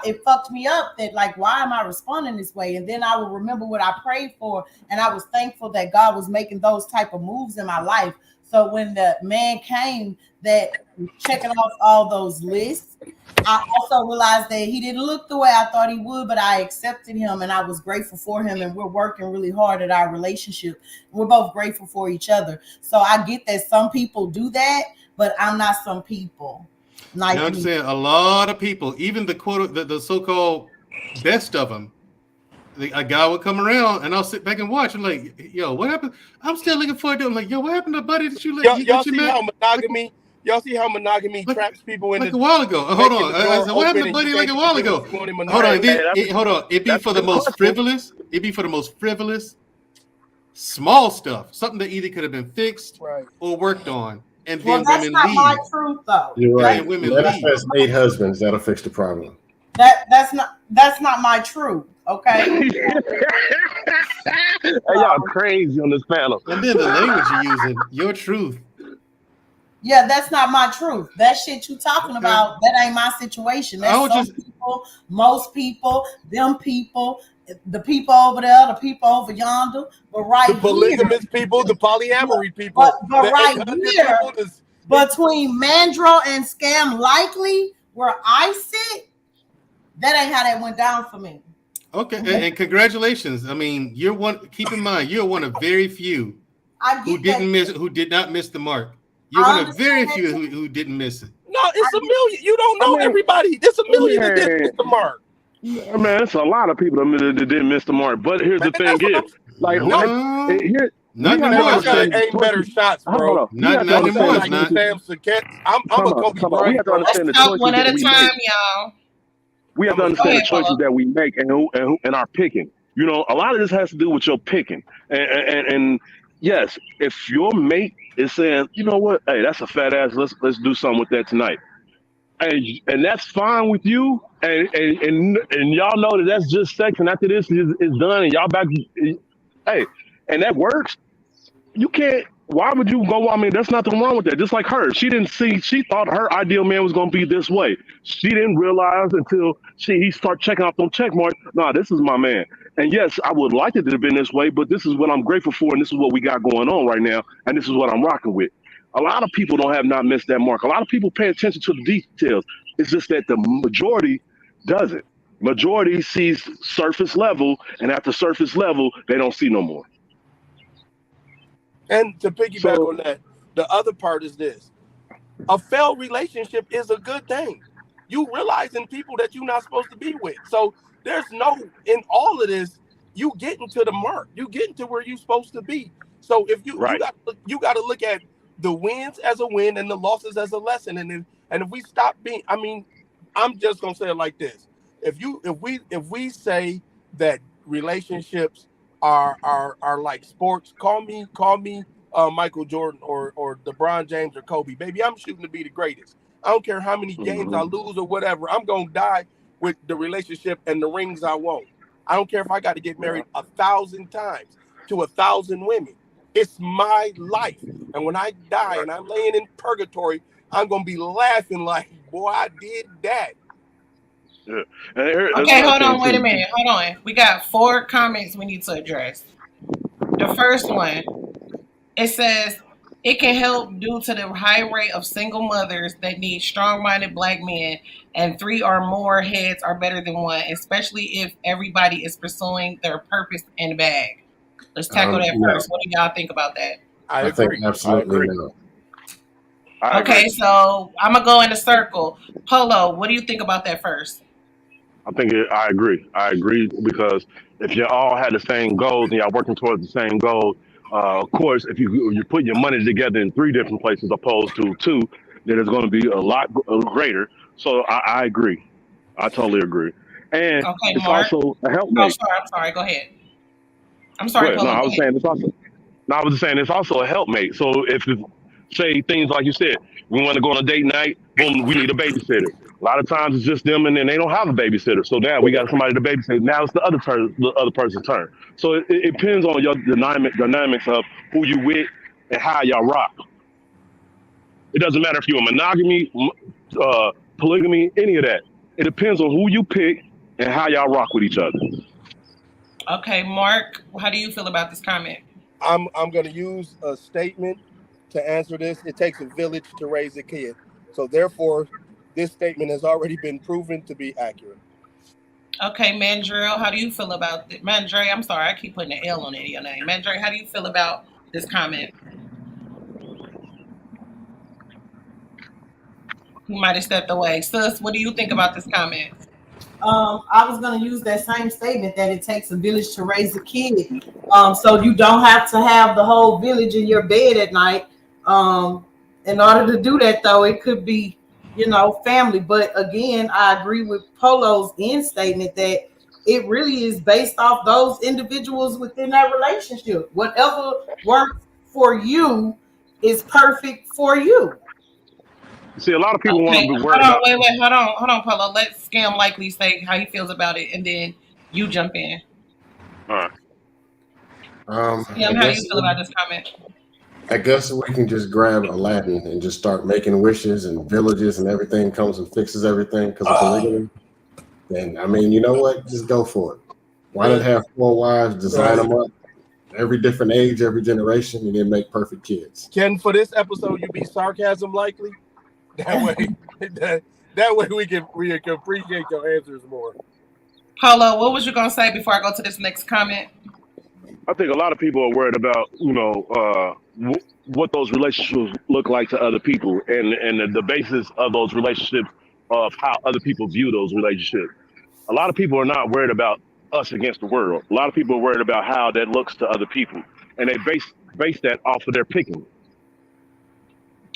it fucked me up that like, why am I responding this way? And then I would remember what I prayed for, and I was thankful that God was making those type of moves in my life. So when the man came that was checking off all those lists, I also realized that he didn't look the way I thought he would, but I accepted him and I was grateful for him. And we're working really hard at our relationship. We're both grateful for each other. So I get that some people do that, but I'm not some people. You know what I'm saying? A lot of people, even the so-called best of them, a guy would come around and I'll sit back and watch. I'm like, yo, what happened? I'm still looking forward to it. I'm like, yo, what happened to buddy that you let y'all see how monogamy y'all see how monogamy traps people in like a while ago. Hold on. I said, what happened to buddy like a while ago? Hold on. It'd be for the most frivolous. It'd be for the most frivolous, small stuff. Something that either could have been fixed or worked on. And then that's women not leave. my truth, though. You're right. And women Let leave. us 8 husbands. That'll fix the problem. That's not my truth. Okay. Hey, y'all crazy on this panel. And then the language you're using, your truth. Yeah, that's not my truth. That shit you talking about, that ain't my situation. That's people, most people, them people, the people over there, the people over yonder. But the polygamous people, the polyamory people. But right here, between Mandro and Scam Likely, where I sit, that ain't how that went down for me. Okay, and congratulations. I mean, you're one. Keep in mind, you're one of very few who did not miss the mark. You're one of very few who didn't miss it. No, it's a million. You don't know everybody. There's a million that didn't miss the mark. Man, it's a lot of people that didn't miss the mark. But here's the thing: here. Not anymore. Gotta aim better shots, bro. Not anymore. I'm a Kobe Bryant. Let's talk one at a time, y'all. We have to understand the choices that we make and our picking. You know, a lot of this has to do with your picking. And yes, if your mate is saying, you know what, hey, that's a fat ass. Let's do something with that tonight, and that's fine with you. And y'all know that's just sex. And after this is done, and y'all back, hey, and that works. You can't. Why would you go? I mean, there's nothing wrong with that. Just like her, she thought her ideal man was going to be this way. She didn't realize until he started checking off them check marks. Nah, this is my man. And yes, I would like it to have been this way, but this is what I'm grateful for, and this is what we got going on right now, and this is what I'm rocking with. A lot of people have not missed that mark. A lot of people pay attention to the details. It's just that the majority doesn't. Majority sees surface level, and after surface level, they don't see no more. And to piggyback on that, the other part is this. A failed relationship is a good thing. You realizing people that you're not supposed to be with. So there's in all of this, you getting to the mark. You getting to where you're supposed to be. So if you got to look at the wins as a win and the losses as a lesson. And if we stop being, I mean, I'm just gonna say it like this. If we say that relationships are like sports, call me Michael Jordan or LeBron James or Kobe. Baby, I'm shooting to be the greatest. I don't care how many games I lose or whatever. I'm gonna die with the relationship and the rings I want. I don't care if I got to get married 1,000 times to 1,000 women. It's my life. And when I die and I'm laying in purgatory, I'm gonna be laughing like, boy, I did that. Yeah. Okay, hold on, wait a minute. Hold on. We got 4 comments we need to address. The first one, it says, it can help due to the high rate of single mothers that need strong-minded black men, and 3 or more heads are better than one, especially if everybody is pursuing their purpose in the bag. Let's tackle that first. What do y'all think about that? I agree. Think absolutely no. Okay, so I'm going to go in a circle. Polo, what do you think about that first? I agree. I agree because if you all had the same goals and y'all working towards the same goal, of course, if you put your money together in 3 different places opposed to 2, then it's going to be a lot greater. So I agree. I totally agree. And it's Mark. also a helpmate. Oh, I'm sorry. Go ahead. I'm sorry, Polo. I was saying it's also a helpmate. So if say things like you said, we want to go on a date night, boom, we need a babysitter. A lot of times it's just them, and then they don't have a babysitter. So now we got somebody to babysit. Now it's the other person's turn. So it depends on your dynamics of who you with and how y'all rock. It doesn't matter if you're a monogamy, polygamy, any of that. It depends on who you pick and how y'all rock with each other. Okay, Mark, how do you feel about this comment? I'm going to use a statement to answer this. It takes a village to raise a kid. So therefore, this statement has already been proven to be accurate. Okay, Mandrill, how do you feel about it? Mandre, I'm sorry, I keep putting an L on it in your name. Mandre, how do you feel about this comment? He might have stepped away. Sus, what do you think about this comment? I was going to use that same statement that it takes a village to raise a kid. So you don't have to have the whole village in your bed at night. In order to do that, though, it could be, family. But again, I agree with Polo's end statement that it really is based off those individuals within that relationship. Whatever works for you is perfect for you. See, a lot of people want Okay, to be hold worried on, about. wait, hold on, Polo. Let Scam Likely say how he feels about it, and then you jump in. All right. I Scam, how do you guess feel about this comment? I guess we can just grab Aladdin and just start making wishes and villages and everything comes and fixes everything because of polygamy. Then I mean, you know what? Just go for it. Why not have 4 wives, design them up, every different age, every generation, and then make perfect kids? Ken, for this episode, you be sarcasm likely. That way, that way we can appreciate your answers more. Polo, what was you gonna say before I go to this next comment? I think a lot of people are worried about, what those relationships look like to other people, and the basis of those relationships, of how other people view those relationships. A lot of people are not worried about us against the world. A lot of people are worried about how that looks to other people, and they base that off of their picking.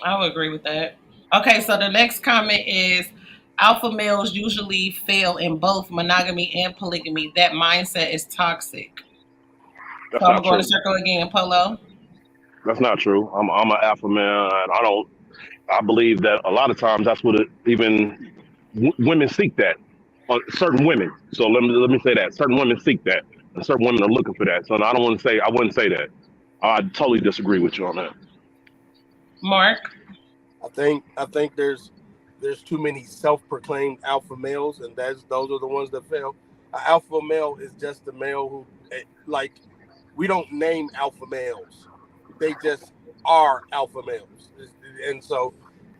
I would agree with that. Okay, so the next comment is alpha males usually fail in both monogamy and polygamy. That mindset is toxic. So That's I'm gonna not go in a true. circle again, Polo. That's not true. I'm an alpha man, and I don't. I believe that a lot of times that's what even women seek that. Certain women. So let me say that certain women seek that, and certain women are looking for that. So I don't want to say I wouldn't say that. I totally disagree with you on that. Mark. I think there's too many self-proclaimed alpha males, and those are the ones that fail. An alpha male is just a male who, like, we don't name alpha males; they just are alpha males, and so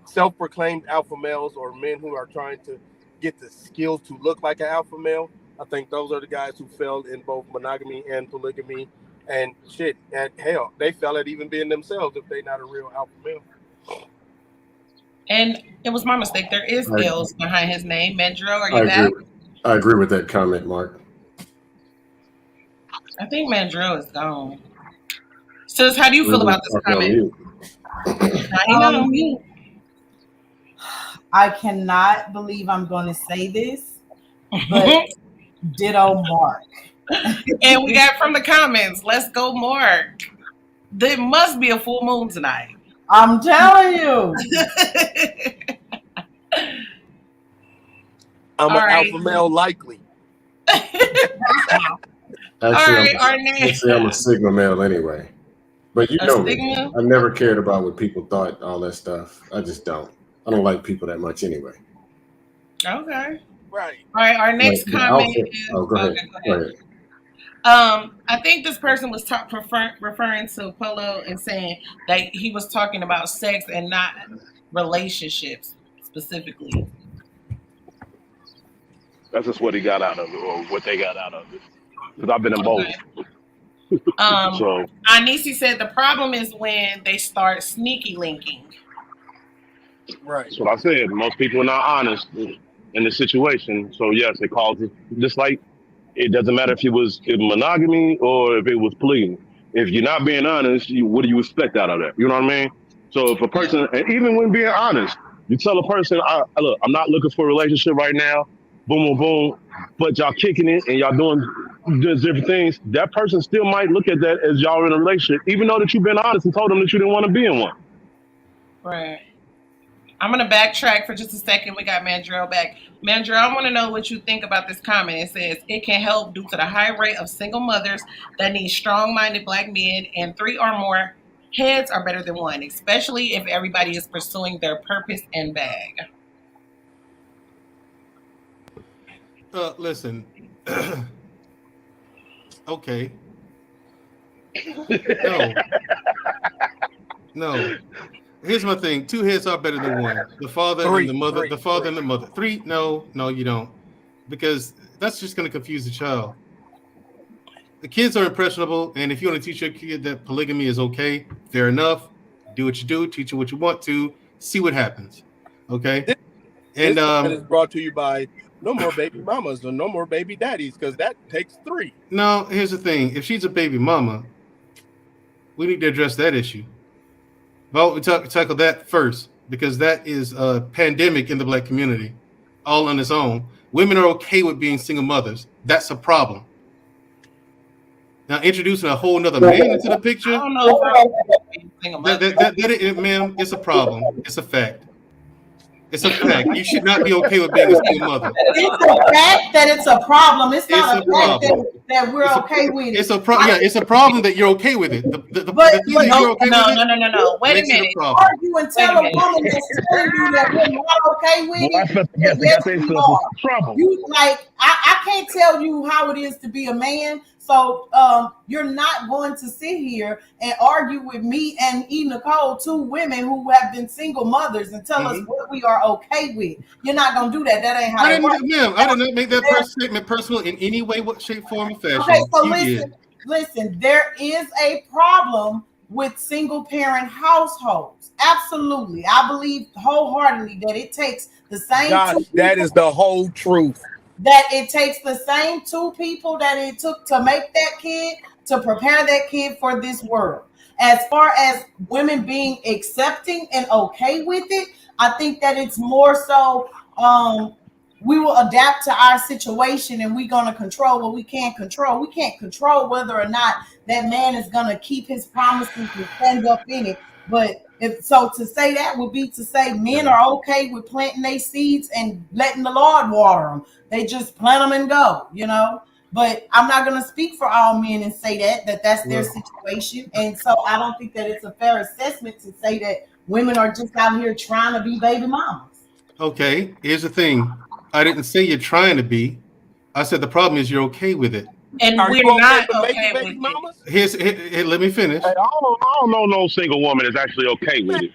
self-proclaimed alpha males or men who are trying to get the skills to look like an alpha male. I think those are the guys who failed in both monogamy and polygamy, and shit. And hell, they fail at even being themselves if they're not a real alpha male. And it was my mistake. There is I, L's behind his name. Mandro, are I you agree. back? I agree with that comment, Mark. I think Mandro is gone. Sis, how do you We feel were about this talking on comment? mute. Now he not on mute. I cannot believe I'm going to say this, but ditto Mark. And we got from the comments, let's go, Mark. There must be a full moon tonight. I'm telling you. I'm All an right. alpha male likely. All right, our next Actually, I'm a Sigma male anyway. But you a know me. Sigma. I never cared about what people thought, all that stuff. I just don't. I don't like people that much anyway. Okay. Right. All right, our Like next the comment outfit. is Oh, go okay. ahead. Go Go ahead. ahead. I think this person was referring to Polo and saying that he was talking about sex and not relationships specifically. That's just what he got out of it, or what they got out of it. Because I've been in both. Okay. Um, So Anisi said the problem is when they start sneaky linking. Right. that's what I said. Most people are not honest in the situation. So yes, it causes, just like it doesn't matter if it was monogamy or if it was polygamy. If you're not being honest, what do you expect out of that? You know what I mean? So if a Yeah. person, and even when being honest, you tell a person, look, I'm not looking for a relationship right now. Boom, boom, boom. But y'all kicking it and y'all doing just different things. That person still might look at that as y'all in a relationship, even though that you've been honest and told them that you didn't want to be in one. Right. I'm gonna backtrack for just a second. We got Mandrell back. Mandrell, I want to know what you think about this comment. It says it can help due to the high rate of single mothers that need strong-minded black men, and 3 or more heads are better than one, especially if everybody is pursuing their purpose and bag. Listen. Okay. No. No. Here's my thing. Two heads are better than one. The father and the mother. The father and the mother. Three? No, you don't. Because that's just going to confuse the child. The kids are impressionable, and if you want to teach your kid that polygamy is okay, fair enough. Do what you do. Teach them what you want to. See what happens. Okay. And is brought to you by no more baby mamas or no more baby daddies, because that takes 3. No, here's the thing. If she's a baby mama, we need to address that issue. Well, we tackle that first, because that is a pandemic in the black community, all on its own. Women are okay with being single mothers. That's a problem. Now, introducing a whole nother man into the picture, I don't know if ma'am, it's a problem. It's a fact. It's a fact. You should not be okay with being a single mother. It's a fact that it's a problem. It's not a fact that we're okay with it. It's a problem. Yeah, it's a problem that you're okay with it. No. Wait a minute. Argue and tell a woman that's telling you that we're not okay with it. Yes, you are. You like I can't tell you how it is to be a man. So you're not going to sit here and argue with me and TheeEnicole, 2 women who have been single mothers, and tell us what we are okay with. You're not going to do that. That ain't how it works. Ma'am, I did not make that statement personal in any way, shape, form, or fashion. Okay, so listen, there is a problem with single parent households. Absolutely. I believe wholeheartedly that it takes the same. God, that is the whole truth. That it takes the same 2 people that it took to make that kid, to prepare that kid for this world. As far as women being accepting and okay with it, I think that it's more so we will adapt to our situation, and we're going to control what we can't control. We can't control whether or not that man is going to keep his promises and stand up in it. But to say that would be to say men are okay with planting their seeds and letting the Lord water them. They just plant them and go, But I'm not going to speak for all men and say that's their situation. And so I don't think that it's a fair assessment to say that women are just out here trying to be baby mamas. Okay, here's the thing. I didn't say you're trying to be. I said the problem is you're okay with it. And we're not okay with it. Let me finish. Hey, I don't know no single woman that's actually okay with it.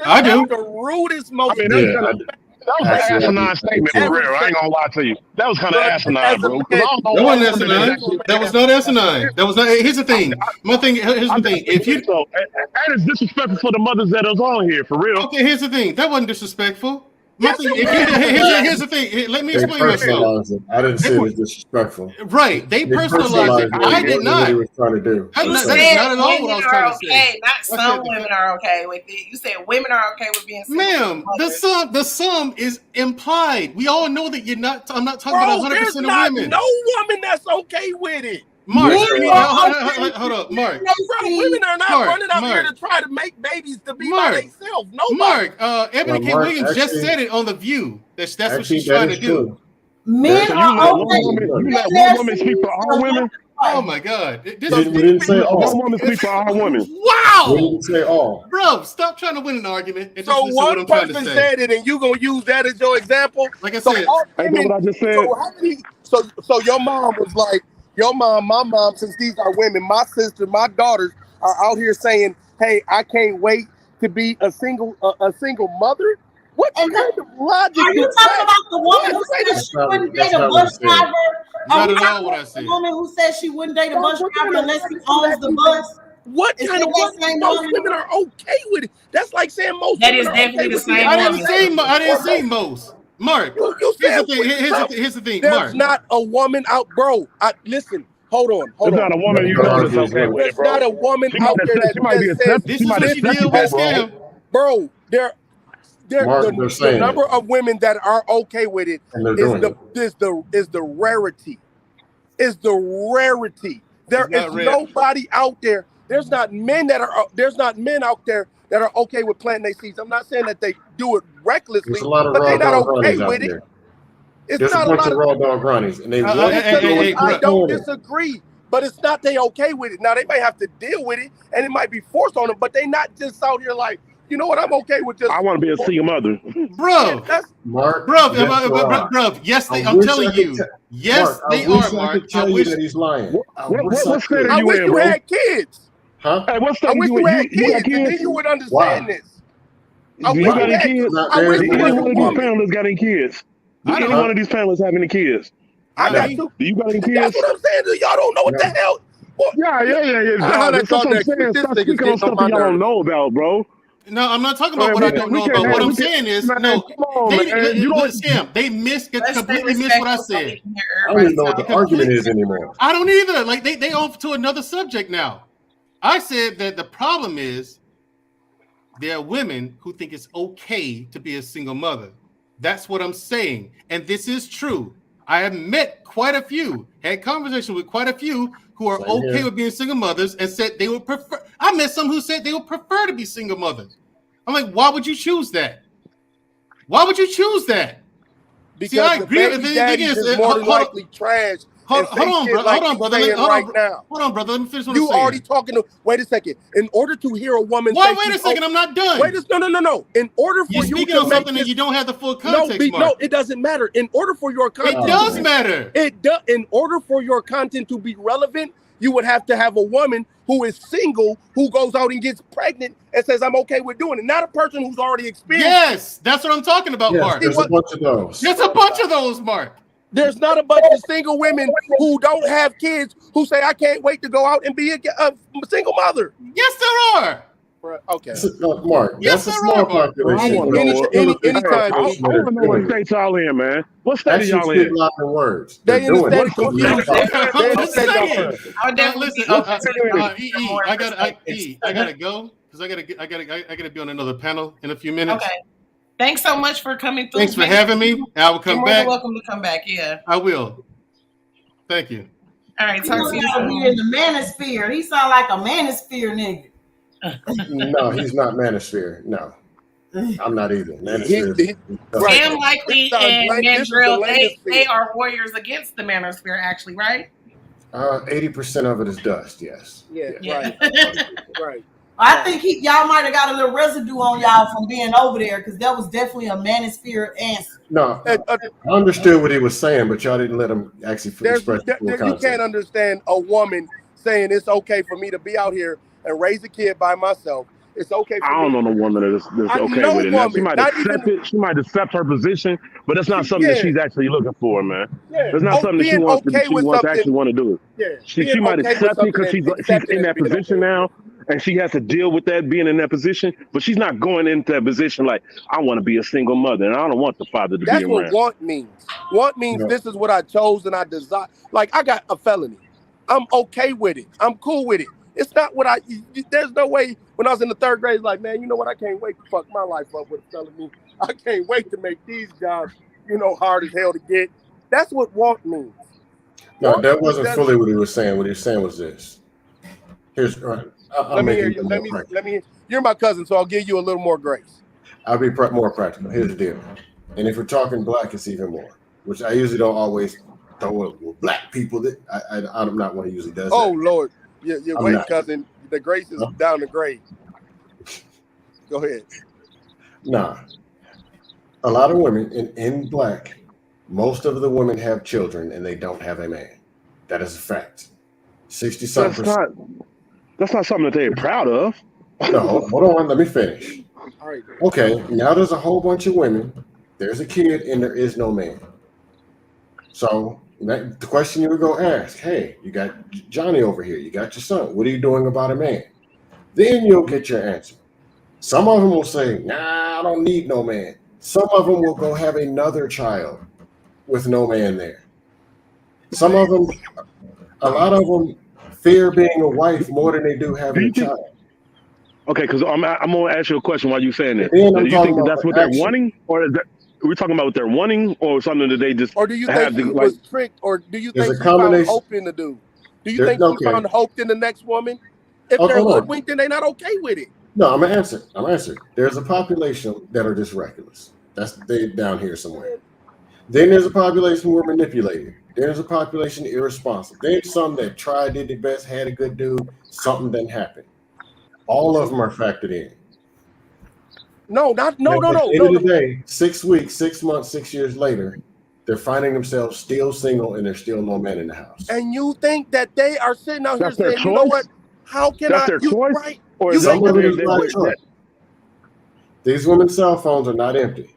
I do. The rudest most. That was an asinine statement, for real. I ain't gonna lie to you. That was kind of asinine, bro. That wasn't asinine. That was not asinine. That was not. Here's the thing. Here's the thing. If you that is disrespectful for the mothers that is on here, for real. Okay, here's the thing. That wasn't disrespectful. Here's the thing. Let me explain myself. I didn't say it was disrespectful. Right. They personalized it. I did not. He was trying to do. That is not at all what I was trying to say. Not some women are okay with it. You said women are okay with being single. Ma'am, the sum is implied. We all know that you're not. I'm not talking about 100% of women. No woman that's okay with it. Mark, hold up, Mark. Women are not running out here to try to make babies to be by themselves. Nobody. Mark, Ebony K. Williams just said it on The View. That's what she's trying to do. Men are okay. You let one woman speak for all women? Oh my God! We didn't say all. One woman speak for all women. Wow! We didn't say all. Bro, stop trying to win an argument. So one person said it, and you gonna use that as your example? Like I said, I know what I just said. So your mom was like. My mom, since these are women, my sister, my daughters are out here saying, "Hey, I can't wait to be a single mother." What kind of logic? Are you talking about the woman who said she wouldn't date a bus driver? Not at all what I said. The woman who said she wouldn't date a bus driver unless he owns the bus. What kind of woman? Most women are okay with it. That's like saying most. That is definitely the same. I didn't say most. Mark, here's the thing. There's Mark, not a woman out, bro. Listen, hold on. There's not a woman you know that's okay with it, bro. There's not a woman out there that says this is what she did with him. Bro, the number of women that are okay with it is the rarity. Is the rarity. There is nobody out there. There's not men out there that are okay with planting their seeds. I'm not saying that they do it recklessly, but they're not okay with it. It's not a lot of raw dog grannies, and they I don't disagree, but it's not they okay with it. Now they may have to deal with it, and it might be forced on them, but they not just out here like, You know what? I'm okay with just. I want to be a single mother. Bro. That's Mark, Bro, yes, I'm wish telling I could you. te- Yes, Mark, they I wish are, I Mark. could tell you that he's lying. I wish I What state are could. I you wish in, you bro? had kids. Huh? Hey, what state I are wish you you in? had You got kids, and then kids? you would understand Why? this. I Do wish you got you any had. kids? Not I wish married Do you to was any a one any of these woman. kids. panelists got any kids? Do I any don't. one of these panelists have any kids? I Not got me. two. Do you got any That's kids? what I'm saying. Y'all don't know what the No. hell. Well, Yeah, how dog. that That's what called I'm next week. saying. This Stop nigga's speaking on getting on stuff my that y'all don't nerves. know about, bro. No, I'm not talking I about what I mean, don't we know can't about. What have, I'm we can't, saying is, man, no, come on, man. You don't, Sam, they Let's stay completely missed what I respectful so we said. can hear I don't even everybody know what They the talk. argument complete. is anymore. I don't either. Like they off to another subject now. I said that the problem is there are women who think it's okay to be a single mother. That's what I'm saying, and this is true. I have met quite a few, had conversation with quite a few who are Same okay here. with being single mothers and said they would prefer. I met some who said they would prefer to be single mothers. I'm like, why would you choose that? Why would you choose that? See, Because I the agree. The baby thing daddies is, is more than hold on, likely trash hold, and hold say on, shit brother. like Hold on, you brother. saying right now. Hold on, brother. Let me finish what I'm You saying. already talking to. Wait a second. In order to hear a woman Why? say, Wait a she's second. I'm not done. wait, no. In order You're for you speaking to on make something that this, you don't have the full no, context, Mark. it doesn't matter. In order for your It content, does man. matter. in order for your content to be relevant, you would have to have a woman who is single who goes out and gets pregnant and says, "I'm okay with doing it." Not a person who's already experienced. Yes, that's what I'm talking about, Yes, Mark. there's a bunch of those. There's a bunch of those, Mark. There's not a bunch of single women who don't have kids who say, "I can't wait to go out and be a single mother." Yes, there are. Okay. Mark, Yes, that's a there small are, Mark. I population. want to Any- know. any- Hey, anytime- I that want are to know doing what it. state y'all in, man. What state are Actually, y'all speak in? louder words. They They're in the doing state it. of What confusion. state? They in the Just state of saying. confusion. I would definitely Listen, be interested in more I gotta perspectives. go because I gotta be on another panel in a few minutes. Okay. Thanks so much for coming through. Thanks for having me. I will You're come more than back. welcome to come back. Yeah. I will. Thank you. All right. He Talk look to you like he in soon. the manosphere. He sound like a manosphere nigga. No, he's not manosphere. No, I'm not either. Manosphere. Right. Sam Likely This and is the Mandrill, latest they fear. are warriors against the manosphere, actually, right? 80% of it is dust. Yes. Yeah. Yeah. Right. I think y'all might have got a little residue on y'all from being over there because that was definitely a manosphere answer. No, I I understood what he was saying, but y'all didn't let him actually express the full you concept. can't understand a woman saying it's okay for me to be out here and raise a kid by myself. It's okay for I don't me. know no woman that's okay no with it. Now, she woman, might not accept even it. She might accept her position, but that's not something that she's actually looking for, man. yeah. That's not something that she Being wants to. okay She with wants to something. actually want to do it. Yeah. She Being might okay with accept it because something and she's accepting in it that and being position okay now, and she has to deal with that being in that position. But she's not going into that position like I want to be a single mother, and I don't want the father to be That's what around. want means. Want means this is what I chose and I desire. Like I got a felony. I'm okay with it. I'm cool with it. It's not what there's no way when I was in the third grade, like, man, you know what? I can't wait to fuck my life up with a felony. I can't wait to make these jobs, hard as hell to get. That's what want means. No, that wasn't fully what he was saying. What he was saying was this. Here's let me hear you. Let me. You're my cousin, so I'll give you a little more grace. I'll be more practical. Here's the deal. And if we're talking black, it's even more, which I usually don't always throw it with black people. That I'm not one who usually does. Oh, that. Lord. You're wait, cousin. The grace is down the grade. Go ahead. Nah. A lot of women in black, most of the women have children and they don't have a man. That is a fact. 60-something%. That's not something that they're proud of. No, hold on. Let me finish. All right. Okay, now there's a whole bunch of women. There's a kid and there is no man. So the question you would go ask, hey, you got Johnny over here. You got your son. What are you doing about a man? Then you'll get your answer. Some of them will say, nah, I don't need no man. Some of them will go have another child with no man there. Some of them, a lot of them fear being a wife more than they do having a child. Okay, because I'm going to ask you a question while you're saying that. Do you think that's what they're wanting? Or is that, are we talking about what they're wanting or something that they just Or do you think he was tricked? Or do you think he found hope in the dude? Do you think he found hope in the next woman? If they're hoodwinked, then they're not okay with it. No, I'm going to answer. There's a population that are just reckless. They down here somewhere. Then there's a population who are manipulated. There's a population irresponsible. There's some that tried, did the best, had a good dude, something didn't happen. All of them are factored in. No, At the end of the day, 6 weeks, 6 months, 6 years later, they're finding themselves still single and there's still no man in the house. And you think that they are sitting out here That's their saying, you know what? choice. How can That's I? their You choice, right? or You is that Some think what that, women it's not a choice. These women's cell phones are not empty.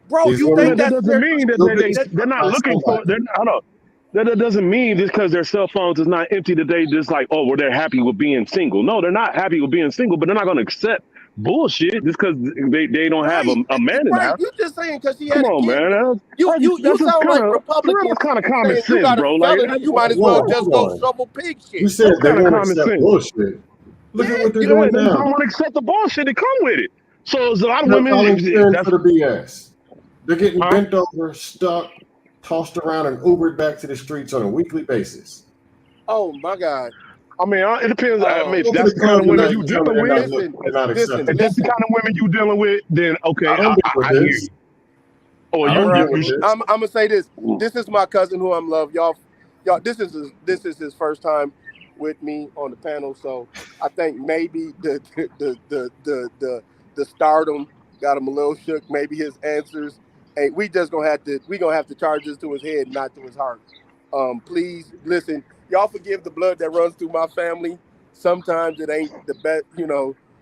bro? These You that think women that's doesn't their? are mean that still getting they're stuck not by looking for. somebody. Hold on. That doesn't mean just because their cell phones is not empty that they just like, oh, well, they're happy with being single. No, they're not happy with being single, but they're not going to accept bullshit just because they don't have Right, a man in the right. house. You just saying because she Come had a on, kid. man. You That's just sound kind like of, for real, Republicans that's kind of common saying you sense, got a bro. Like, felony, you might as well Whoa, just go hold on. shovel pig You shit. said that's they kind of won't common accept sense. bullshit. Look at what they're Yeah, doing they don't now. want to accept the bullshit that come with it. So there's a lot of They're women, volunteering that's, for the BS. They're getting huh? bent over, stuck, tossed around, and Ubered back to the streets on a weekly basis. Oh my God. I mean, it depends. I mean, if Go to that's the the kind club of women tonight you and tell me dealing with, Listen, they're not listen, if accepting. that's the listen. kind of women you dealing with, then okay, I don't deal with I hear this. you. Or I you, don't Bruh, deal you, with you this. I'm gonna say this. This is my cousin who I'm love. Y'all. This is his first time with me on the panel. So I think maybe the stardom got him a little shook. Maybe his answers. Hey, we gonna have to charge this to his head, not to his heart. Please listen. Y'all forgive the blood that runs through my family. Sometimes it ain't the best.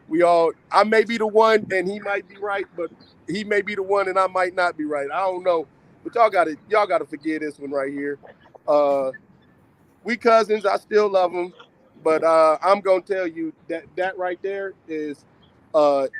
We all. I may be the one, and he might be right, but he may be the one and I might not be right. I don't know. But y'all gotta forgive this one right here. Uh we cousins, I still love him. But I'm gonna tell you that right there is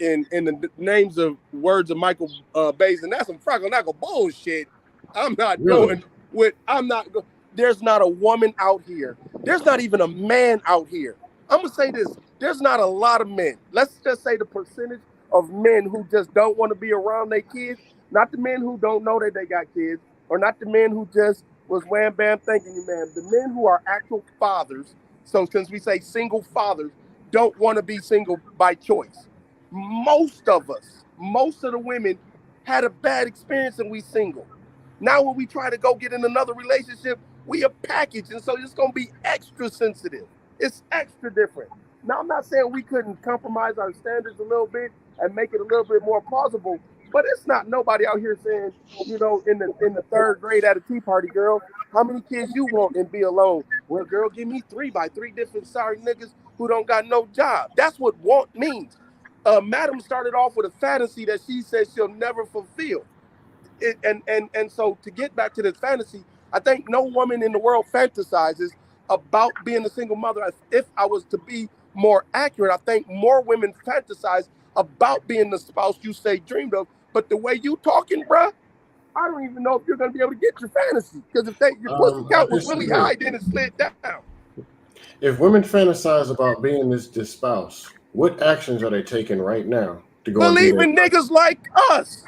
in the names of words of Michael Bays, and that's some freckle knuckle bullshit. I'm not Really? going with I'm not go- There's not a woman out here. There's not even a man out here. I'm gonna say this. There's not a lot of men. Let's just say the percentage of men who just don't want to be around their kids, not the men who don't know that they got kids, or not the men who just was wham bam thanking you, man. The men who are actual fathers, so since we say single fathers, don't want to be single by choice. Most of the women had a bad experience and we single. Now when we try to go get in another relationship, we a package, and so it's gonna be extra sensitive. It's extra different. Now I'm not saying we couldn't compromise our standards a little bit and make it a little bit more plausible, but it's not nobody out here saying, in the third grade at a tea party, girl, how many kids you want and be alone? Well, girl, give me three by three different sorry niggas who don't got no job. That's what want means. Madam started off with a fantasy that she says she'll never fulfill. So to get back to this fantasy, I think no woman in the world fantasizes about being a single mother. If I was to be more accurate, I think more women fantasize about being the spouse you say dreamed of. But the way you talking, bruh, I don't even know if you're gonna be able to get your fantasy, because if your pussy I count was really disagree. high, then it slid down. If women fantasize about being this spouse, what actions are they taking right now to go and be Believe their in niggas spouse? like us.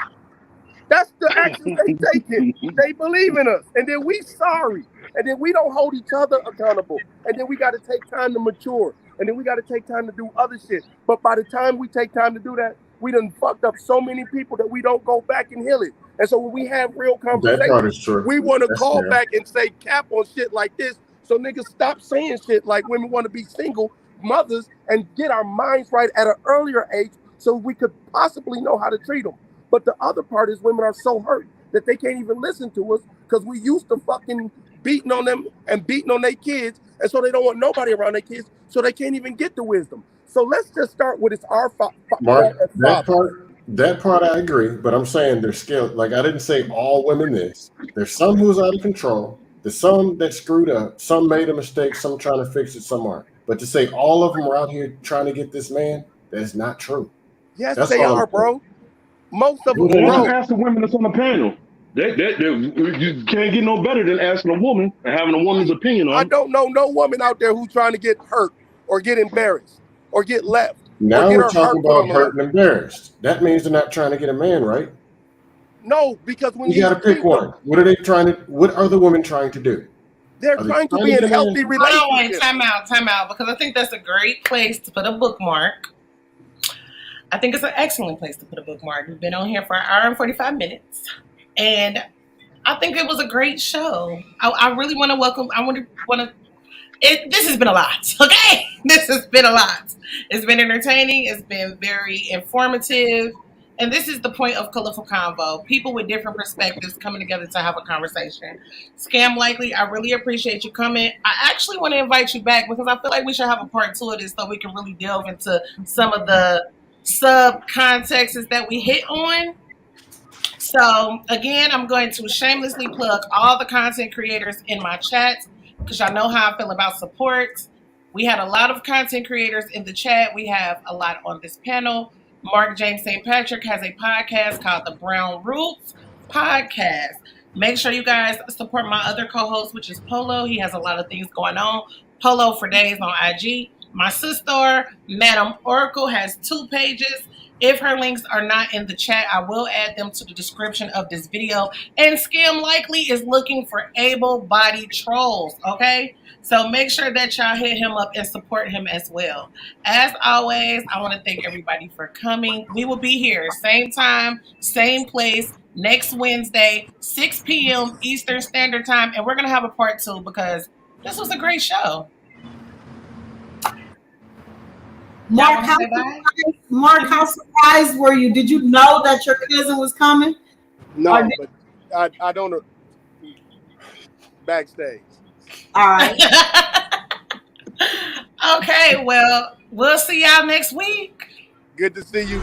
That's the actions they taking. They believe in us, and then we sorry, and then we don't hold each other accountable, and then we got to take time to mature, and then we got to take time to do other shit. But by the time we take time to do that, we done fucked up so many people that we don't go back and heal it. And so when we have real That part conversations, is true. we want to That's call fair. back and say cap on shit like this. So niggas stop saying shit like women want to be single mothers and get our minds right at an earlier age so we could possibly know how to treat them. But the other part is women are so hurt that they can't even listen to us because we used to fucking beating on them and beating on their kids. And so they don't want nobody around their kids. So they can't even get the wisdom. So let's just start with it's our fault Mark, as fathers. that part I agree, but I'm saying there's skill. Like I didn't say all women this. There's some who's out of control. There's some that screwed up. Some made a mistake. Some trying to fix it. Some aren't. But to say all of them are out here trying to get this man, that's not true. Yes, That's they all I'm are, saying. bro. Most of them, well, just bro. ask the women that's on the panel. You can't get no better than asking a woman and having a woman's Right. opinion I on it. don't know no woman out there who's trying to get hurt or get embarrassed or get left or Now get we're her talking heart put on about the line. hurt and embarrassed. That means they're not trying to get a man, right? No, because when You got he's to pick single, one. What are they trying to? What are the women trying to do? they're Are they trying to trying to be get in a man? healthy Hold on, wait, relationships. time out, because I think that's a great place to put a bookmark. I think it's an excellent place to put a bookmark. We've been on here for an hour and 45 minutes. And I think it was a great show. I really want to welcome, I want to This has been a lot, okay? This has been a lot. It's been entertaining. It's been very informative. And this is the point of Colorful Convo. People with different perspectives coming together to have a conversation. Scam Likely, I really appreciate you coming. I actually want to invite you back because I feel like we should have a part 2 of this so we can really delve into some of the sub contexts that we hit on. So, again, I'm going to shamelessly plug all the content creators in my chat because y'all know how I feel about support. We had a lot of content creators in the chat. We have a lot on this panel. Mark James St. Patrick has a podcast called the Brown Roots Podcast. Make sure you guys support my other co-host, which is Polo. He has a lot of things going on. Polo for days on IG. My sister, Madam Oracle, has 2 pages. If her links are not in the chat, I will add them to the description of this video. And Scam Likely is looking for able-bodied trolls, okay? So make sure that y'all hit him up and support him as well. As always, I want to thank everybody for coming. We will be here, same time, same place, next Wednesday, 6 p.m. Eastern Standard Time. And we're going to have a part 2 because this was a great show. Mark, how surprised were you? Did you know that your cousin was coming? No, but I don't know. Backstage. All right. Okay, well, we'll see y'all next week. Good to see you.